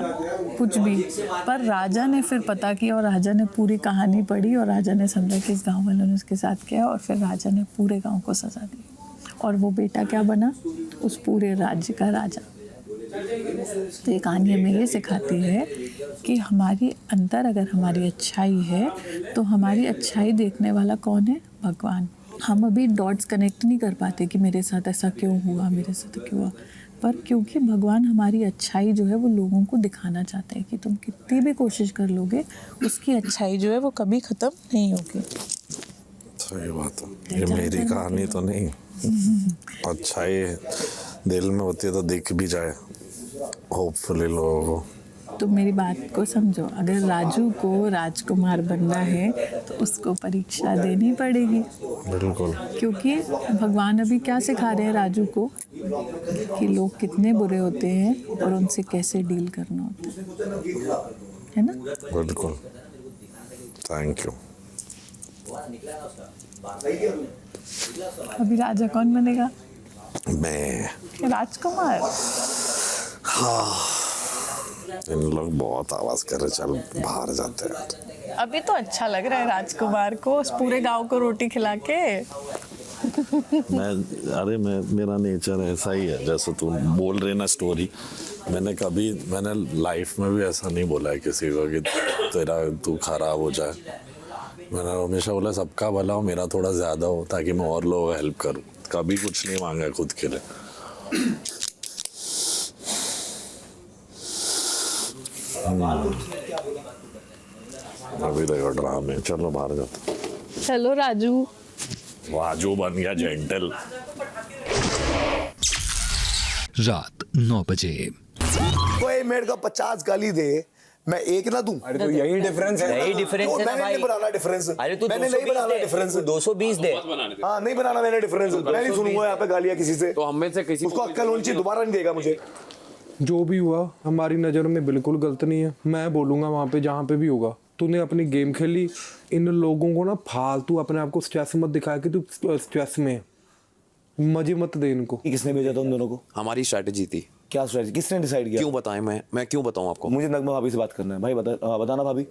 कुछ भी, पर राजा ने फिर पता किया और राजा ने पूरी कहानी पढ़ी और राजा ने समझा कि इस गाँव वालों ने उसके साथ किया और फिर राजा ने पूरे गाँव को सजा दी और वो बेटा क्या बना, उस पूरे राज्य का राजा। तो ये कहानी हमें ये सिखाती है कि हमारी अंदर अगर हमारी अच्छाई है तो हमारी अच्छाई देखने वाला कौन है, भगवान। हम अभी डॉट्स कनेक्ट नहीं कर पाते कि मेरे साथ ऐसा क्यों हुआ, मेरे साथ क्यों हुआ, पर क्योंकि भगवान हमारी अच्छाई जो है वो लोगों को दिखाना चाहते हैं कि तुम कितनी भी कोशिश कर लोगे, उसकी अच्छाई जो है वो कभी ख़त्म नहीं होगी। सही बात है, ये मेरी कहानी तो नहीं, अच्छाई दिल में होती है तो दिख भी जाए होपफुली लोगों को। तो मेरी बात को समझो, अगर राजू को राजकुमार बनना है तो उसको परीक्षा देनी पड़ेगी। बिल्कुल, क्योंकि भगवान अभी क्या सिखा रहे हैं राजू को कि लोग कितने बुरे होते हैं और उनसे कैसे डील करना होता है ना। बिल्कुल, थैंक यू। अभी राजा कौन बनेगा? मैं। राजकुमार। हाँ, इन लोग बहुत आवाज कर रहे, चल बाहर जाते हैं। अभी तो अच्छा लग रहा है राजकुमार को, उस पूरे गांव को रोटी खिला के। मैं मेरा नेचर ऐसा ही है, जैसे तुम बोल रहे ना स्टोरी, मैंने लाइफ में भी ऐसा नहीं बोला है किसी को कि तू खराब हो जाए। मैंने हमेशा बोला सबका भला हो, मेरा थोड़ा ज़्यादा हो, ताकि मैं और लोगों को हेल्प करूं। कभी कुछ नहीं मांगा खुद के लिए। अभी देखो ड्रामे, चलो बाहर जाते। चलो राजू। राजू बन गया जेंटल। रात 9 बजे। कोई मेरे को 50 गाली दे, मैं एक ना दूं। अरे तो यही डिफरेंस है। यही डिफरेंस है ना भाई। मैंने नहीं बनाना डिफरेंस। अरे तू मैंने नहीं बनाना डिफरेंस। 220 दे। हाँ नहीं बनाना मैंने डिफरेंस। मैं नहीं सुनूंगा यहाँ पे गालियाँ किसी से। तो हम में से किसी उसको अक्ल होनी चाहिए, दोबारा नहीं देगा मुझे। जो भी हुआ हमारी नज़र में बिल्कुल गलत नहीं है। मैं बोलूँगा वहाँ पे जहाँ पे भी होगा, तूने अपनी गेम खेली। इन लोगों को ना फालतू अपने आप को स्ट्रेस मत दिखाया कि तू स्ट्रेस में है। मजे मत दे इनको। किसने भेजा था उन दोनों को? हमारी स्ट्रैटेजी थी। क्या स्ट्रैटेजी? किसने डिसाइड किया? क्यों बताएं? मैं क्यों बताऊं आपको? मुझे नगमा भाभी से बात करना है भाई। बताना भाभी।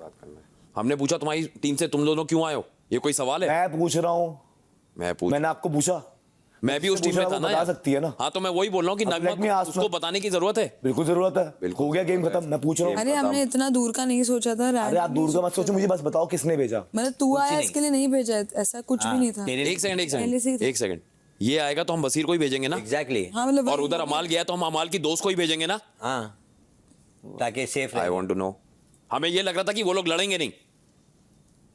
हमने पूछा तुम्हारी टीम से तुम दोनों क्यों आए हो, ये कोई सवाल है? मैं पूछ रहा हूँ। मैंने आपको पूछा। मैं भी उस टीम में था ना। बता सकती है ना। हाँ तो मैं वही बोल रहा हूँ कि नगमा उसको बताने की जरूरत है। बिल्कुल जरूरत है। हो गया गेम खत्म। मैं पूछ रहा हूँ। अरे हमने इतना दूर का नहीं सोचा था। अरे आप दूर का मत सोचो, मुझे बस बताओ किसने भेजा। मतलब तू आया इसके लिए नहीं भेजा, ऐसा कुछ भी नहीं था। एक सेकंड, ये आएगा तो हम बसीर को ही भेजेंगे ना। एग्जैक्टली। हाँ मतलब और उधर अमाल गया तो हम अमाल की दोस्त को ही भेजेंगे ना। हाँ ताकि सेफ रहे। I want to know. हमें ये लग रहा था कि वो लोग लड़ेंगे नहीं।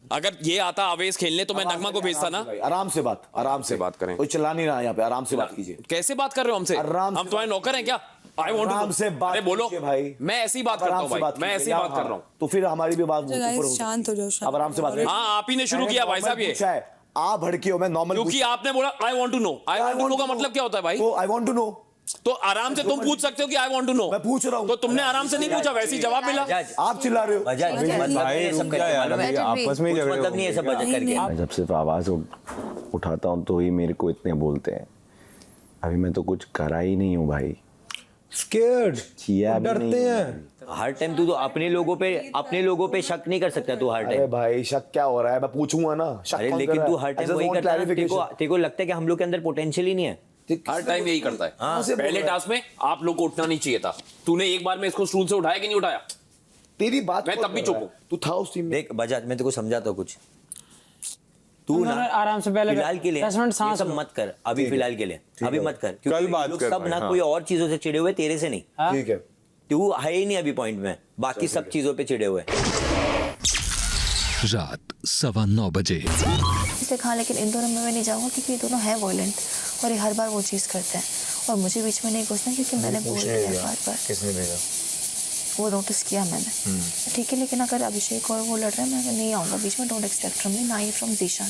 अगर ये आता आवेश खेलने तो मैं नगमा को भेजता ना। आराम से बात करें। कोई चिल्ला नहीं रहा यहाँ पे, आराम से बात कीजिए। कैसे बात कर रहे हो हमसे? हम तुम्हारे नौकर हैं क्या? आई वांट आराम से बात। अरे बोलो भाई। मैं ऐसी बात करता हूँ भाई, मैं ऐसी बात कर रहा हूँ। तो फिर हमारी भी बात शांत हो जाओ। अब आराम से बात। हाँ आप ही ने शुरू किया भाई साहब। ये आप भड़के हो, मैं नॉर्मल। क्योंकि आपने बोला I want to know. I want to know का मतलब क्या होता है भाई? I want to know. तो आराम से तुम पूछ सकते हो कि आई वांट टू नो। मैं पूछ रहा हूँ। तो तुमने आराम से नहीं पूछा, वैसे ही जवाब मिला। आप चिल्ला रहे हो। आपस में मतलब नहीं है सब बचत करके। मैं जब सिर्फ आवाज उठाता हूँ तो ही मेरे को इतने बोलते हैं। अभी मैं तो कुछ करा ही नहीं हूँ भाई। स्केर्ड, डरते हैं। हर टाइम तू तो अपने लोगों पे शक नहीं कर सकता। तू हर टाइम। अरे भाई शक क्या हो रहा है? मैं पूछूंगा ना। अरे लेकिन तू हर टाइम वही करता है। तेरे को लगता है कि हम लोग के अंदर पोटेंशियल ही नहीं है। हर टाइम यही करता है। हाँ। पहले टास्क में आप लोग को उठना नहीं चाहिए था। तूने एक बार में इसको स्टूल से उठाया कि नहीं उठाया? तेरी बात मैं तब भी चुप हूँ। तू था उस टीम में। देख बजाज, मैं तेरे को समझाता हूँ कुछ। तू ना आराम से पहले फिलहाल के लिए ये सब मत कर। अभी फिलहाल के लिए अभी मत कर, कल बात लोग कर सब भाई, ना हाँ। कोई और चीजों से चिड़े हुए, तेरे से नहीं। ठीक है। तू है ही नहीं अभी पॉइंट में, बाकी सब चीजों पे चिड़े हुए। रात 9:15 बजे। इसलिए कहा लेकिन इन दोनों में मैं नहीं जाऊँगा क्योंकि ये दोनों हैं वॉयलेंट और ये हर बार वो चीज़ करते हैं और मुझे बीच में नहीं घुसना क्योंकि मैंने बोल दिया बार बार। किसने भेजा? वो नोटिस किया मैंने। ठीक है, लेकिन अगर अभिषेक और वो लड़ रहे हैं, मैं नहीं आऊँगा बीच में। डोंट एक्सपेक्ट फ्रॉम मी, ना ही फ्रॉम जीशान।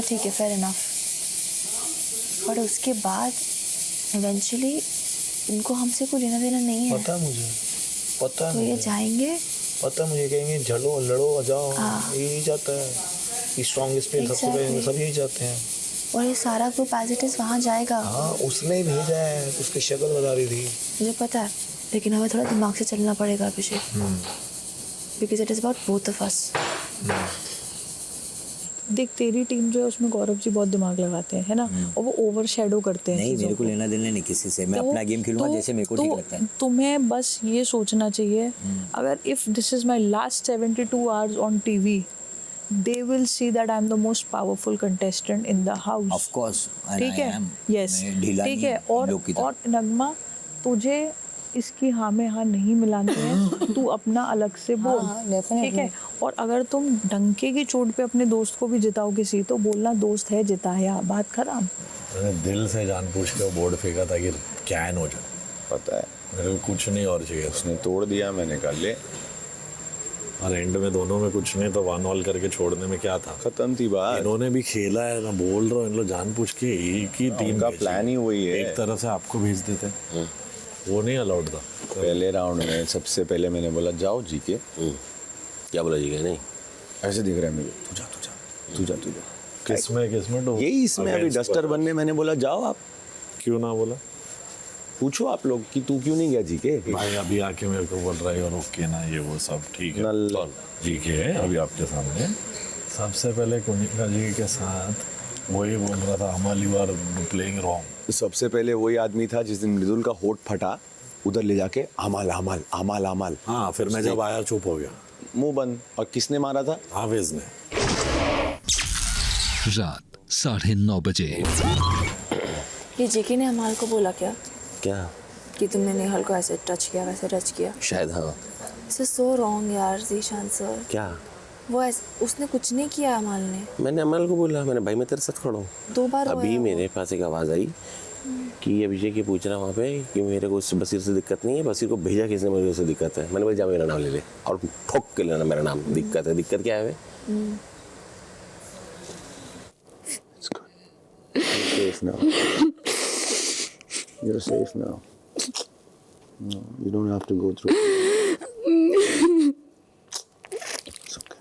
ठीक है, फेयर इनफ। बट उसके बाद इवेंचुअली इनको हमसे कोई लेना देना नहीं है। पता मुझे, पता तो ये जाएंगे, पता मुझे, कहेंगे झलो लड़ो जाओ, यही जाता है। स्ट्रॉन्गेस्ट पे सबसे पहले सब यही जाते हैं। और ये सारा ग्रुप एज इट इज वहाँ जाएगा। हाँ उसने ही भेजा है, उसकी शक्ल बता रही थी। मुझे पता है, लेकिन हमें थोड़ा दिमाग से चलना पड़ेगा Abhishek, because it is about both of us. देख तेरी टीम जो है उसमें गौरव जी बहुत दिमाग लगाते हैं, है ना, और वो ओवर शेडो करते हैं। नहीं, मेरे को लेना देना नहीं किसी से। मैं अपना गेम खेलूंगा जैसे मेरे को ठीक लगता है। तुम्हें बस ये सोचना चाहिए, अगर if this is my last 72 hours on TV, they will see that I am the most powerful contestant in the house. Of course. ठीक है, yes, ठीक है। और नगमा, तुझे इसकी हाँ में हाँ नहीं मिलानी है, तू अपना अलग से बोल। ठीक है, और अगर तुम डंके की चोट पे अपने दोस्त को भी जिताओ किसी, तो बोलना दोस्त है जिताया, बात खराब। मैंने दिल से जानबूझ के वो बोर्ड फेंका था कि कैन हो जाए। पता है मेरे को कुछ नहीं और चाहिए। उसने तोड़ दिया, मैंने कहा ले। और एंड में दोनों में कुछ नहीं तो 1-1 करके छोड़ने में क्या था? खत्म थी बात। इन्होंने भी खेला है ना, बोल रहा हूँ इन लोग जानबूझ के एक ही टीम का प्लान ही वही है। एक तरह से आपको भेज देते, वो नहीं अलाउड था। पहले राउंड में सबसे पहले मैंने बोला जाओ जी के। क्या बोला जी के? नहीं ऐसे दिख रहा है मुझे, तू जा। किसमें यही इसमें अभी डस्टर बनने मैंने बोला जाओ आप। क्यों ना बोला? पूछो आप लोग कि तू क्यों नहीं गया जी के? भाई अभी आके मेरे को बोल रहा है और ओके ना ये वो सब ठीक है। जी के है अभी आपके सामने। सबसे पहले कुनिका जी के साथ वही बोल रहा था अमल यू आर प्लेइंग रॉन्ग। सबसे पहले वही आदमी था जिस दिन मृदुल का होठ फटा, उधर ले जाके अमल अमल अमल अमल। हाँ फिर मैं जब आया चुप हो गया, मुंह बंद। और किसने मारा था? हाफिज ने। रात 9:30 बजे। ये जेके ने अमाल को बोला क्या क्या? कि तुमने नेहल को ऐसे टच किया, वैसे टच किया? शायद हाँ। सो रॉन्ग यार जीशान सर। क्या? वो उसने कुछ नहीं किया अमाल ने। मैंने अमल को बोला, मैंने भाई मैं तेरे साथ खड़ा हूँ। 2 बार अभी मेरे पास एक आवाज़ आई कि अभिषेक ये पूछ रहा वहाँ पे कि मेरे को उस बसीर से दिक्कत नहीं है, बसीर को भेजा किसने, मुझे उससे दिक्कत है। मैंने बोला जा मेरा नाम ले ले और ठोक के लेना मेरा नाम। दिक्कत है, दिक्कत क्या है? Safe now. You're safe now. No, you don't have to go through. It's okay.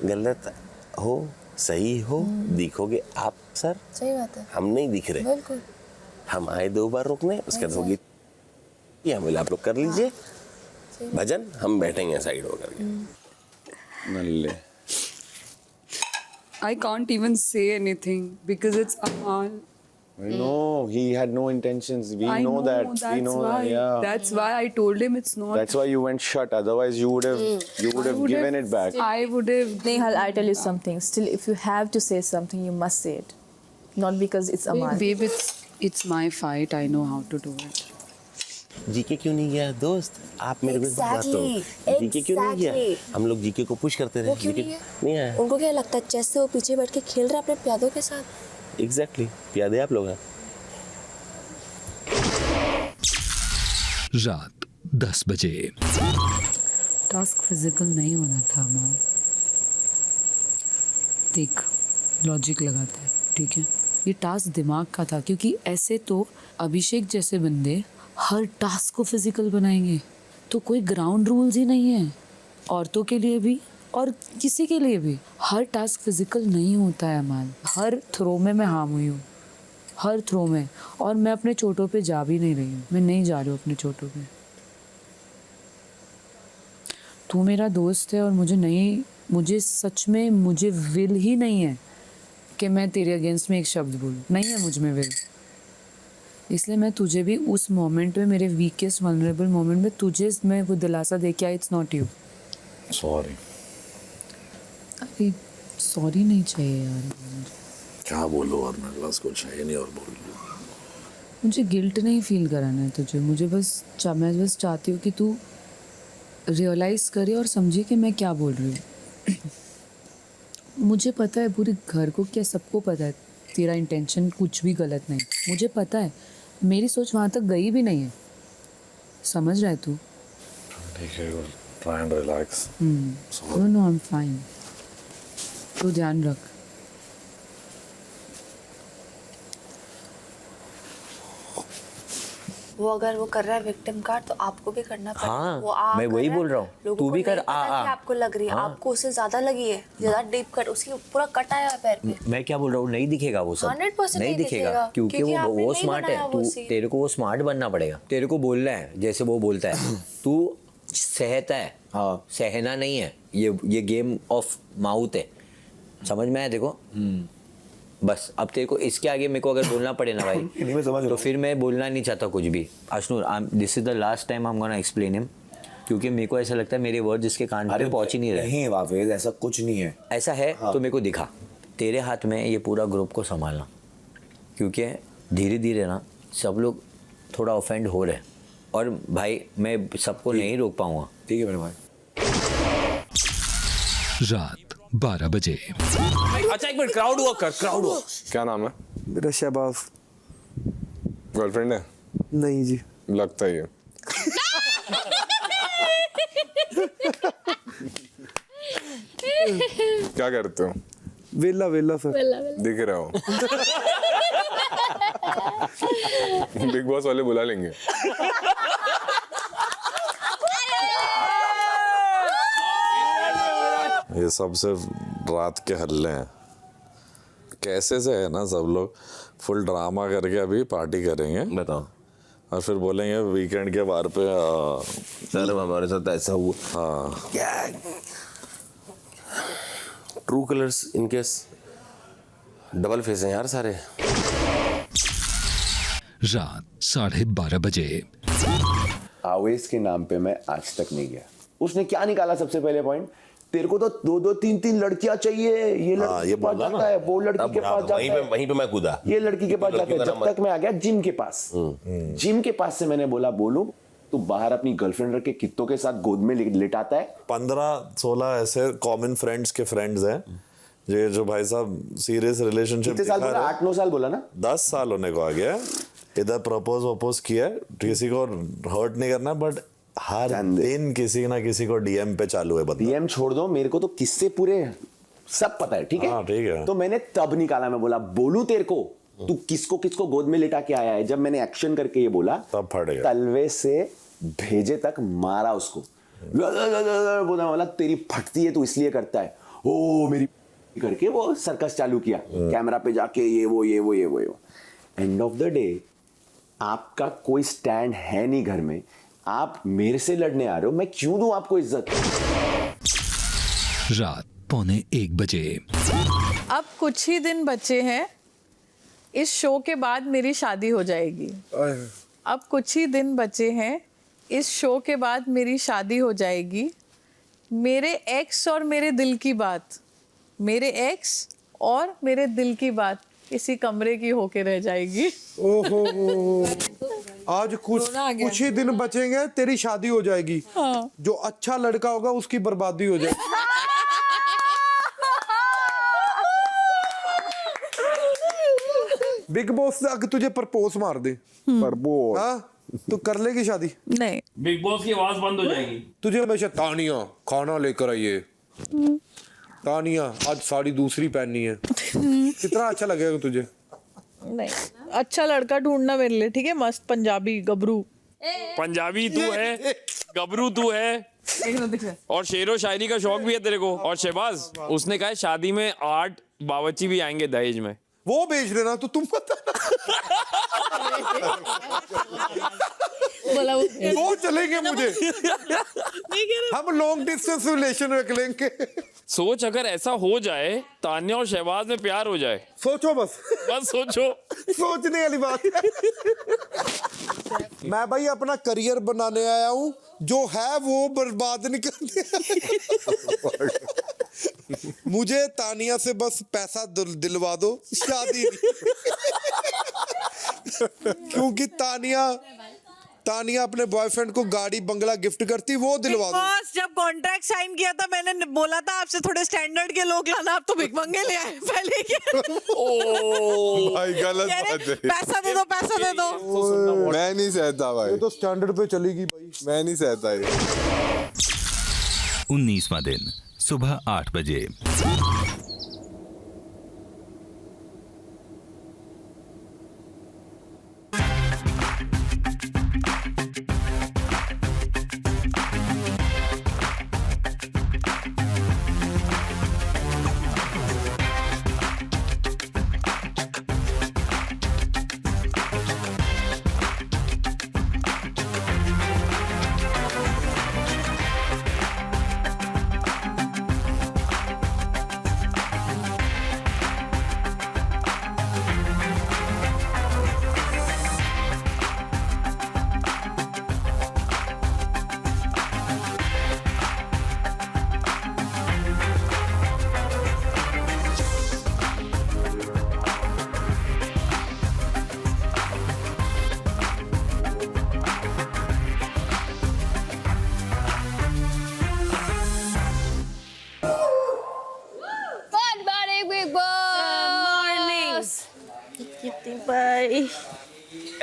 गलत हो सही हो दिखोगे आप सर। सही बात है। हम नहीं दिख रहे। बिल्कुल। हम आए 2 बार रुकने, उसके बाद होगी ये बोले आप लोग कर लीजिए भजन, हम बैठेंगे साइड होकर के। नल्ले। I can't even say anything because it's Amal. I know he had no intentions. We I know that. We that's know why. that. Yeah. That's why I told him it's not. That's why you went shut. Otherwise, you would have given it back. I would have. Nehal, I tell you something. Still, if you have to say something, you must say it. Not because it's Amal. Babe, it's my fight. I know how to do it. GK क्यों नहीं गया दोस्त? आप मेरे को बात हो। GK क्यों नहीं गया? हम लोग जीके को पुश करते रहे। जीके नहीं आया। उनको क्या लगता है चेस से वो पीछे बैठ के खेल रहा है अपने प्यादों के साथ? एग्जैक्टली प्यादे आप लोग हैं। रात 10 बजे। टास्क फिजिकल नहीं होना था माँ। देख लॉजिक लगाता है, ठीक है? ये टास्क दिमाग का था, क्योंकि ऐसे तो अभिषेक जैसे बंदे हर टास्क को फिजिकल बनाएंगे, तो कोई ग्राउंड रूल्स ही नहीं है। औरतों के लिए भी और किसी के लिए भी हर टास्क फिजिकल नहीं होता है अमाल। हर थ्रो में मैं हार्म हुई हूँ, हर थ्रो में, और मैं अपने चोटों पे जा भी नहीं रही हूँ। मैं नहीं जा रही हूँ अपने चोटों पे। तू मेरा दोस्त है और मुझे सच में मुझे विल ही नहीं है कि मैं तेरे अगेंस्ट में एक शब्द बोलूँ। नहीं है मुझ में विल। इसलिए मैं तुझे भी उस मोमेंट में, मेरे वीकेस्ट वल्नरेबल मोमेंट में, तुझे मैं वो दिलासा दे के आई, इट्स नॉट यू। सॉरी। अरे सॉरी नहीं चाहिए यार। क्या बोलो और मेरे पास कुछ है नहीं और बोल लो। मुझे गिल्ट नहीं फील कराना है तुझे। मैं बस चाहती हूँ कि तू रियलाइज़ करे और समझे कि मैं क्या बोल रही हूँ। मुझे पता है पूरे घर को, क्या सबको पता है तेरा इंटेंशन कुछ भी गलत नहीं। मुझे पता है मेरी सोच वहाँ तक गई भी नहीं है। समझ रहा है तू? ठीक है, try and relax. No I am fine. तू ध्यान रख। वो अगर वो कर रहा है विक्टिम कार्ड तो आपको भी करना पड़ेगा। हाँ, वो आप मैं वही बोल रहा हूँ। तू भी कर। आपको लग रही है, आपको उससे ज्यादा लगी है, ज्यादा डीप कट, उसकी पूरा कट आया है पैर पे। मैं क्या बोल रहा हूँ, नहीं दिखेगा वो सब। 100% नहीं दिखेगा क्योंकि वो स्मार्ट है। तू तेरे को वो स्मार्ट बनना पड़ेगा। तेरे को बोलना है जैसे वो बोलता है। तू सहता है, हाँ सहना नहीं है। ये गेम ऑफ माउथ है, समझ में आया? देखो बस अब तेरे को इसके आगे मेरे को अगर बोलना पड़े ना भाई तो फिर मैं बोलना नहीं चाहता कुछ भी। Ashnoor, this is the last time I am gonna explain him, क्योंकि मेरे को ऐसा लगता है मेरे वर्ड जिसके कान पे पहुंच ही नहीं रहे। नहीं वाफेज, ऐसा कुछ नहीं है। ऐसा है हाँ। तो मेरे को दिखा। तेरे हाथ में ये पूरा ग्रुप को संभालना, क्योंकि धीरे धीरे ना सब लोग थोड़ा ऑफेंड हो रहे हैं, और भाई मैं सबको नहीं रोक पाऊंगा। ठीक है मेरे भाई। रात 12 बजे। अच्छा एक मिनट, क्राउड वर्क कर, क्राउड वर्क। क्या नाम है? मेरा शहबाज। गर्लफ्रेंड है? नहीं जी। लगता ही है। क्या करते हो? वेला सर। दिख रहा हो। बिग बॉस वाले बुला लेंगे। ये सब सिर्फ रात के हल्ले हैं। कैसे से है ना, सब लोग फुल ड्रामा करके अभी पार्टी करेंगे। बताओ। और फिर बोलेंगे वीकेंड के बार पे सर हमारे साथ ऐसा हुआ। हाँ क्या true colours in case double face हैं यार सारे। रात 12:30 बजे। आवेश के नाम पे मैं आज तक नहीं गया। उसने क्या निकाला सबसे पहले पॉइंट, तेरे को तो 2-2 3-3 लड़कियां चाहिए, ये लड़की के पास जाता है, वो लड़की के पास जाता है, वहीं पे मैं कूदा, ये लड़की के पास जाता है। जब तक मैं आ गया जिम के पास, जिम के पास से मैंने बोला बोलू तू बाहर अपनी गर्लफ्रेंड रख के कित्तों के साथ गोद में लेटाता है। 15-16 ऐसे कॉमन फ्रेंड्स के फ्रेंड्स हैं जो भाई साहब सीरियस रिलेशनशिप। कितने साल बोला? 8-9 साल बोला ना? 10 साल होने को आ गया। इधर प्रपोज किया, किसी को हर्ट नहीं करना, बट हर दिन किसी ना किसी को डीएम पे चालू है बंदा। डीएम छोड़ दो, मेरे को तो किससे पूरे सब पता है, ठीक है? हाँ, ठीक है। तो मैंने तब निकाला, मैं बोला बोलू तेरे को तू किसको गोद में लिटा के आया है। जब मैंने एक्शन करके ये बोला तब फट गया। तलवे से भेजे तक मारा उसको, बोला तेरी फटती है तू इसलिए करता है, ओ मेरी करके वो सर्कस चालू किया कैमरा पे जाके, ये वो। एंड ऑफ द डे आपका कोई स्टैंड है नहीं घर में, आप मेरे से लड़ने आ रहे हो, मैं क्यों दूं आपको इज्जत? रात 1:45 बजे। अब कुछ ही दिन बचे हैं, इस शो के बाद मेरी शादी हो जाएगी। अब कुछ ही दिन बचे हैं, इस शो के बाद मेरी शादी हो जाएगी। मेरे एक्स और मेरे दिल की बात, मेरे एक्स और मेरे दिल की बात इसी कमरे की होके रह जाएगी। ओहो, आज कुछ ही दिन बचेंगे, तेरी शादी हो जाएगी। हाँ। जो अच्छा लड़का होगा उसकी बर्बादी हो जाएगी। बिग बॉस से अगर तुझे प्रपोज मार दे, प्रपोज, हाँ, तो कर लेगी शादी? नहीं, बिग बॉस की आवाज बंद हो जाएगी। तुझे हमेशा तानिया खाना लेकर आइए, तानिया आज साड़ी दूसरी पहननी है, कितना अच्छा लगेगा तुझे? नहीं, अच्छा लड़का ढूंढना मेरे लिए, ठीक है? मस्त पंजाबी गबरू। पंजाबी तू है, गबरू तू है, और शेरो शायरी का शौक भी है तेरे को। और शहबाज उसने कहा है शादी में 8 बावर्ची भी आएंगे दहेज में, वो भेज देना तो तुम पता बोला वो चलेंगे मुझे, हम लॉन्ग डिस्टेंस रिलेशन रख लेंगे। सोच अगर ऐसा हो जाए, तान्या और शहबाज में प्यार हो जाए, सोचो बस सोचो, सोचने वाली बात है। मैं भाई अपना करियर बनाने आया हूँ, जो है वो बर्बाद नहीं करने। मुझे तानिया से बस पैसा दिलवा दो, शादी नहीं। क्योंकि तानिया अपने बॉयफ्रेंड को गाड़ी बंगला गिफ्ट करती, वो दिलवा दो। बॉस जब कॉन्ट्रैक्ट साइन किया था मैंने बोला था आपसे थोड़े स्टैंडर्ड के लोग लाना, आप तो भिख मंगे ले आए पहले के। भाई गलत बात है। पैसा दे दो, पैसा दे दो। मैं नहीं सहता भाई, ये तो स्टैंडर्ड पे चलेगी भाई, मैं नहीं सहता ये। 19वां दिन सुबह 8 बजे।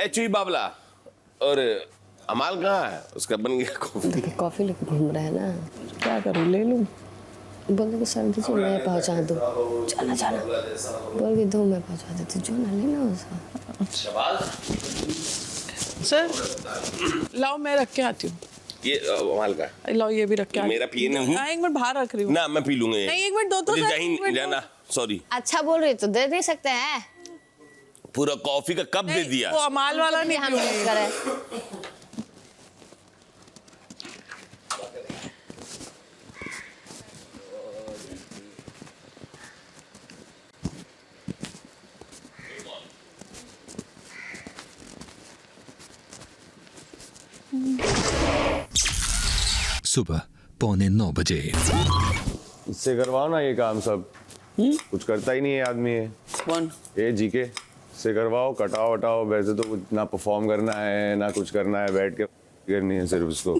एचवी बाबला और अमाल कहाँ है? उसका बन गया कॉफी। कॉफी लेके घूम रहा है ना, क्या करूँ, ले लूँ? बोल के सर दीजिए मैं पहुंचा दूँ, जाना बोल के दो मैं पहुंचा देती, जो ना लेना उसका। सर लाओ मैं रख के आती हूँ। ये अमाल का, लाओ ये भी रख के आती मेरा पिए नहीं हूँ। एक मिनट बाहर रख रही हूँ ना मैं पी लूंगा। नहीं एक मिनट दो तो जाना, सॉरी। अच्छा बोल रही तो दे नहीं सकते हैं, पूरा कॉफी का कप दे दिया। वो अमाल वाला नहीं हम करे। सुबह 8:45 बजे। इससे करवाओ ना ये काम सब। कुछ करता ही नहीं है आदमी ये। कौन? ये जीके से करवाओ, कटाओ वटाओ। वैसे तो कुछ ना परफॉर्म करना है ना कुछ करना है, बैठ के करनी है सिर्फ उसको।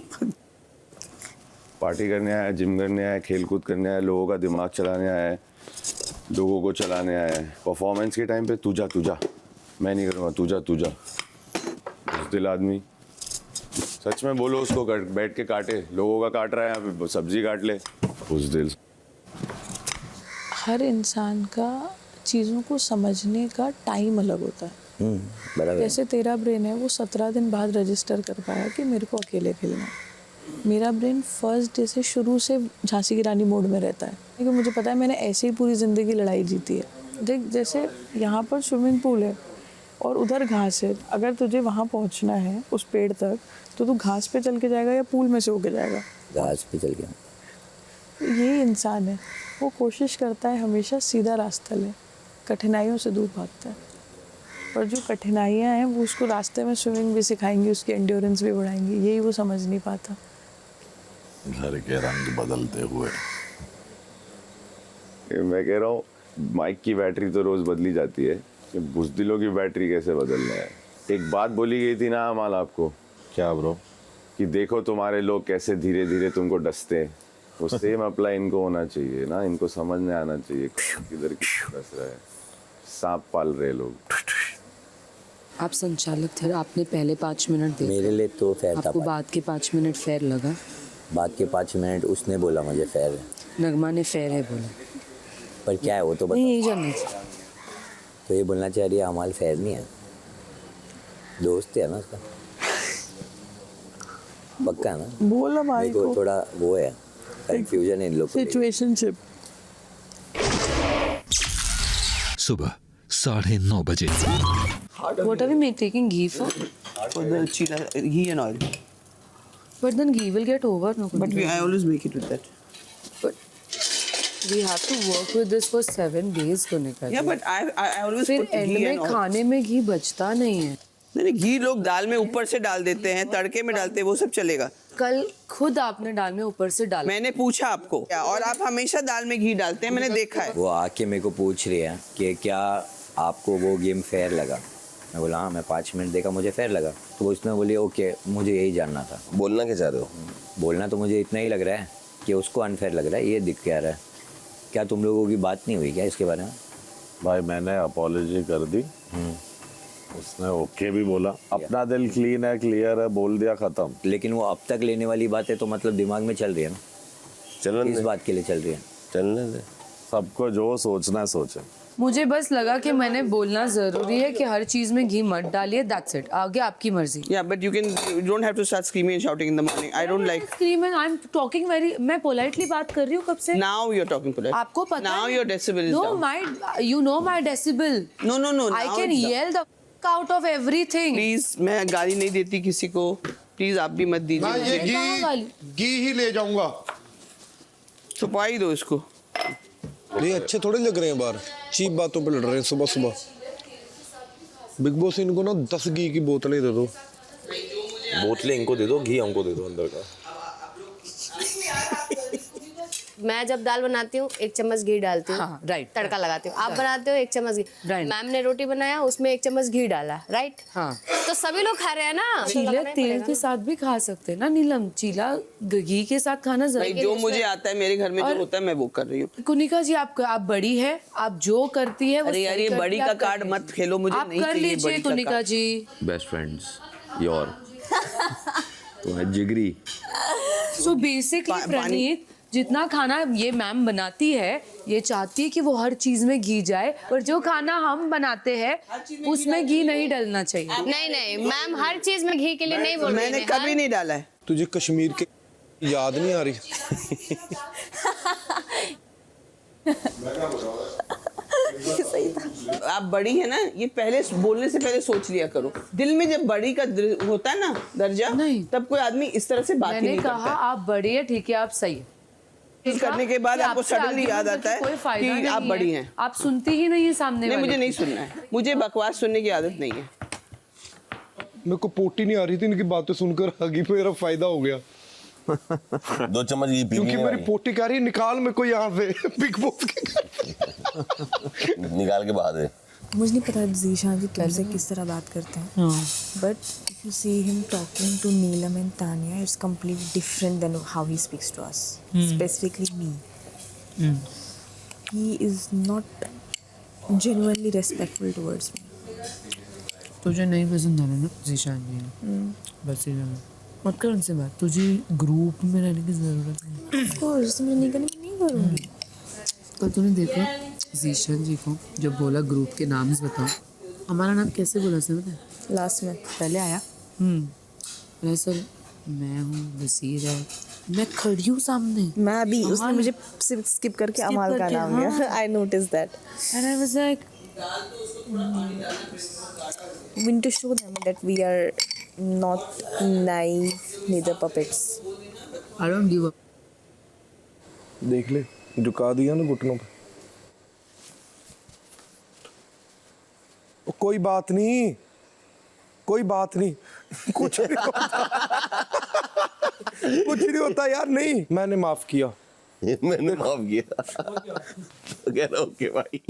पार्टी करने आया, जिम करने आया, खेल कूद करने आया, लोगों का दिमाग चलाने आया है, लोगों को चलाने आया है। परफॉर्मेंस के टाइम पे तू जा, मैं नहीं करूँगा, तू जा। दिल आदमी, सच में बोलो उसको बैठ के काटे। लोगों का काट रहा है, यहाँ पे सब्जी काट ले। दिल हर इंसान का चीज़ों को समझने का टाइम अलग होता है। बराबर। जैसे तेरा ब्रेन है वो 17 दिन बाद रजिस्टर कर पाया कि मेरे को अकेले खेलना है। मेरा ब्रेन फर्स्ट डे से शुरू से झांसी की रानी मोड में रहता है, क्योंकि मुझे पता है मैंने ऐसे ही पूरी ज़िंदगी लड़ाई जीती है। देख, जैसे यहाँ पर स्विमिंग पूल है और उधर घास है, अगर तुझे वहाँ पहुँचना है उस पेड़ तक तो तू घास पे चल के जाएगा या पूल में से होके जाएगा? घास पे चल के। ये इंसान है, वो कोशिश करता है हमेशा सीधा रास्ता ले, कठिनाइयों से दूर भागता है। पर जो कठिनाइयाँ हैं वो उसको रास्ते में स्विमिंग भी सिखाएंगी, उसकी एंड्योरेंस भी बढ़ाएंगी, यही वो समझ नहीं पाता। घर के रंग बदलते हुए। मैं कह रहा हूँ माइक की बैटरी तो रोज बदली जाती है, बुज़दिलों की बैटरी कैसे बदलना है? एक बात बोली गई थी ना अमाल आपको। क्या ब्रो? कि देखो तुम्हारे लोग कैसे धीरे धीरे तुमको डसते हैं। वो सेम अप्लाई इनको होना चाहिए ना, इनको समझ में आना चाहिए किधर डस रहा है। सांप पाल रहे लोग। आप संचालक थे, आपने पहले 5 मिनट दिए। मेरे लिए तो फेयर था। आपको बाद के 5 मिनट फेयर लगा? बाद के 5 मिनट उसने बोला मुझे फेयर है। नगमा ने फेयर है बोला। पर क्या है वो तो बता। नहीं, यही जानना था। तो ये बोलना चाह रही है हमारे फेयर नहीं है। दोस्त है ना उसका, पक्का है ना? बोला भाई को। थोड़ा वो है, कंफ्यूजन है इन लोग को। सिचुएशनशिप। सुबह 9:30 बजे। What are we taking ghee for? For the chila, ghee and oil. But then ghee will get over. No, But I always make it with that. We have to work with this for 7 days, Kunika ji. Yeah, but I always फिर put and ghee में and oil. खाने में घी बचता नहीं है। नहीं, घी लोग दाल में ऊपर से डाल देते हैं, तड़के में डालते हैं, वो सब चलेगा। कल खुद आपने दाल में ऊपर से डाला। मैंने पूछा आपको, और आप हमेशा दाल में घी डालते हैं, मैंने देखा है। वो आके मेरे को पूछ रही है कि क्या आपको वो गेम फेयर लगा। मैं बोला हाँ, मैं 5 मिनट देखा, मुझे फेयर लगा। तो उसने बोली ओके, मुझे यही जानना था। बोलना क्या चाह रहे हो? बोलना तो मुझे इतना ही लग रहा है कि उसको अनफेयर लग रहा है, ये दिख के आ रहा है। क्या तुम लोगों की बात नहीं हुई क्या इसके बारे में? भाई मैंने अपॉलॉजी कर दी, उसने ओके भी बोला। अपना दिल क्लीन है, क्लियर है, बोल दिया, खत्म। लेकिन वो अब तक लेने वाली बात है तो मतलब दिमाग में चल रही है ना। चलने इस बात के लिए चल रही है। चलने दे, सबको जो सोचना है सोचे। मुझे बस लगा कि मैंने बोलना जरूरी है कि हर चीज में घी मत डालिए, दैट्स इट। आगे आपकी मर्जी। Yeah, but you don't have to start screaming and shouting in the morning. I don't like. Screaming, I'm talking very. मैं पोलाइटली बात कर रही हूँ कब से? Now you're talking polite. आपको पता Now है? your decibel is No, down. you know my decibel. No. I now can it's down. yell the out of everything. Please, मैं गाली नहीं देती किसी को। Please आप भी मत दीजिए। मैं ये घी ही ले जाऊंगा। छुपा ही दो इसको। ये अच्छे थोड़े लग रहे हैं बाहर, चीप बातों पे लड़ रहे हैं सुबह सुबह। बिग बॉस इनको ना 10 घी की बोतलें दे दो। बोतलें इनको दे दो, घी हमको दे दो अंदर का। मैं जब दाल बनाती हूँ 1 चम्मच घी डालती हूँ। हाँ, राइट। तड़का लगाती हूँ। आप बनाते हो 1 चम्मच घी। मैम ने रोटी बनाया, उसमें 1 चम्मच घी डाला, राइट? हाँ। तो सभी लोग खा रहे हैं ना। चीला तेल के साथ भी खा सकते हैं ना नीलम। चीला घी के साथ खाना जरूरी है। जो मुझे आता है, मेरे घर में जो होता है मैं वो कर रही हूँ। कुनिका जी, आप बड़ी है, आप जो करती है। अरे यार, ये बड़ी का कार्ड मत खेलो, मुझे आप नहीं कर चाहिए लीजिए बड़ी का कुनिका कार्ड। जी। बेस्ट फ्रेंड्स योर तुम्हारे जिगरी। सो बेसिकली प्रणीत, जितना खाना ये मैम बनाती है, ये चाहती है कि वो हर चीज में घी जाए, पर जो खाना हम बनाते हैं उसमें घी नहीं डलना चाहिए। नहीं, मैम हर चीज में घी के लिए नहीं बोल रही। मैंने कभी नहीं डाला है। तुझे कश्मीर के याद नहीं आ रही? सही था। आप बड़ी है ना, ये पहले बोलने से पहले सोच लिया करो। दिल में जब बड़ी का होता है ना दर्जा, नहीं तब कोई आदमी इस तरह से बात ही नहीं करता। मैंने कहा आप बड़ी है, ठीक है, आप सही है। करने के बाद आपको सडनली याद आता है कि आप बड़ी हैं। आप सुनती ही नहीं है सामने नहीं, वाले। मुझे नहीं सुनना है। मुझे बकवास सुनने की आदत नहीं है। मेरे को पोटी नहीं आ रही थी, इनकी बातें सुनकर आगे मेरा फायदा हो गया। 2 चम्मच घी पी क्योंकि मेरी पोटी कह रही है निकाल मेरे को यहाँ से बिग बॉस के घर से। निकाल के बाद है। मुझे नहीं पता जीशान जी तुमसे किस तरह बात करते हैं, but if you see him talking to Neelam and Tania, it's completely different than how he speaks to us, specifically me. He is not genuinely respectful towards me. तुझे नहीं पसंद आ रहा ना जीशान जी, बस ये मत कर उनसे बात। तुझे ग्रुप में रहने की ज़रूरत है। Of course, मैं नहीं करूँगी। कल तूने देखा जीशान जी को जब बोला ग्रुप के नाम बताओ, हमारा नाम कैसे बोला से पता है? लास्ट में पहले आया सर मैं हूँ, वसीर है, मैं खड़ी हूँ सामने। मैं अभी उसने मुझे स्किप करके अमाल का नाम लिया। I noticed that. And I was like, we need to show them that we are not naive, neither puppets. I don't give up. देख ले झुका दिया ना घुटनों पे। कोई बात नहीं, कोई बात नहीं, कुछ नहीं होता। कुछ नहीं होता यार, नहीं मैंने माफ किया। मैंने माफ किया। ओके भाई।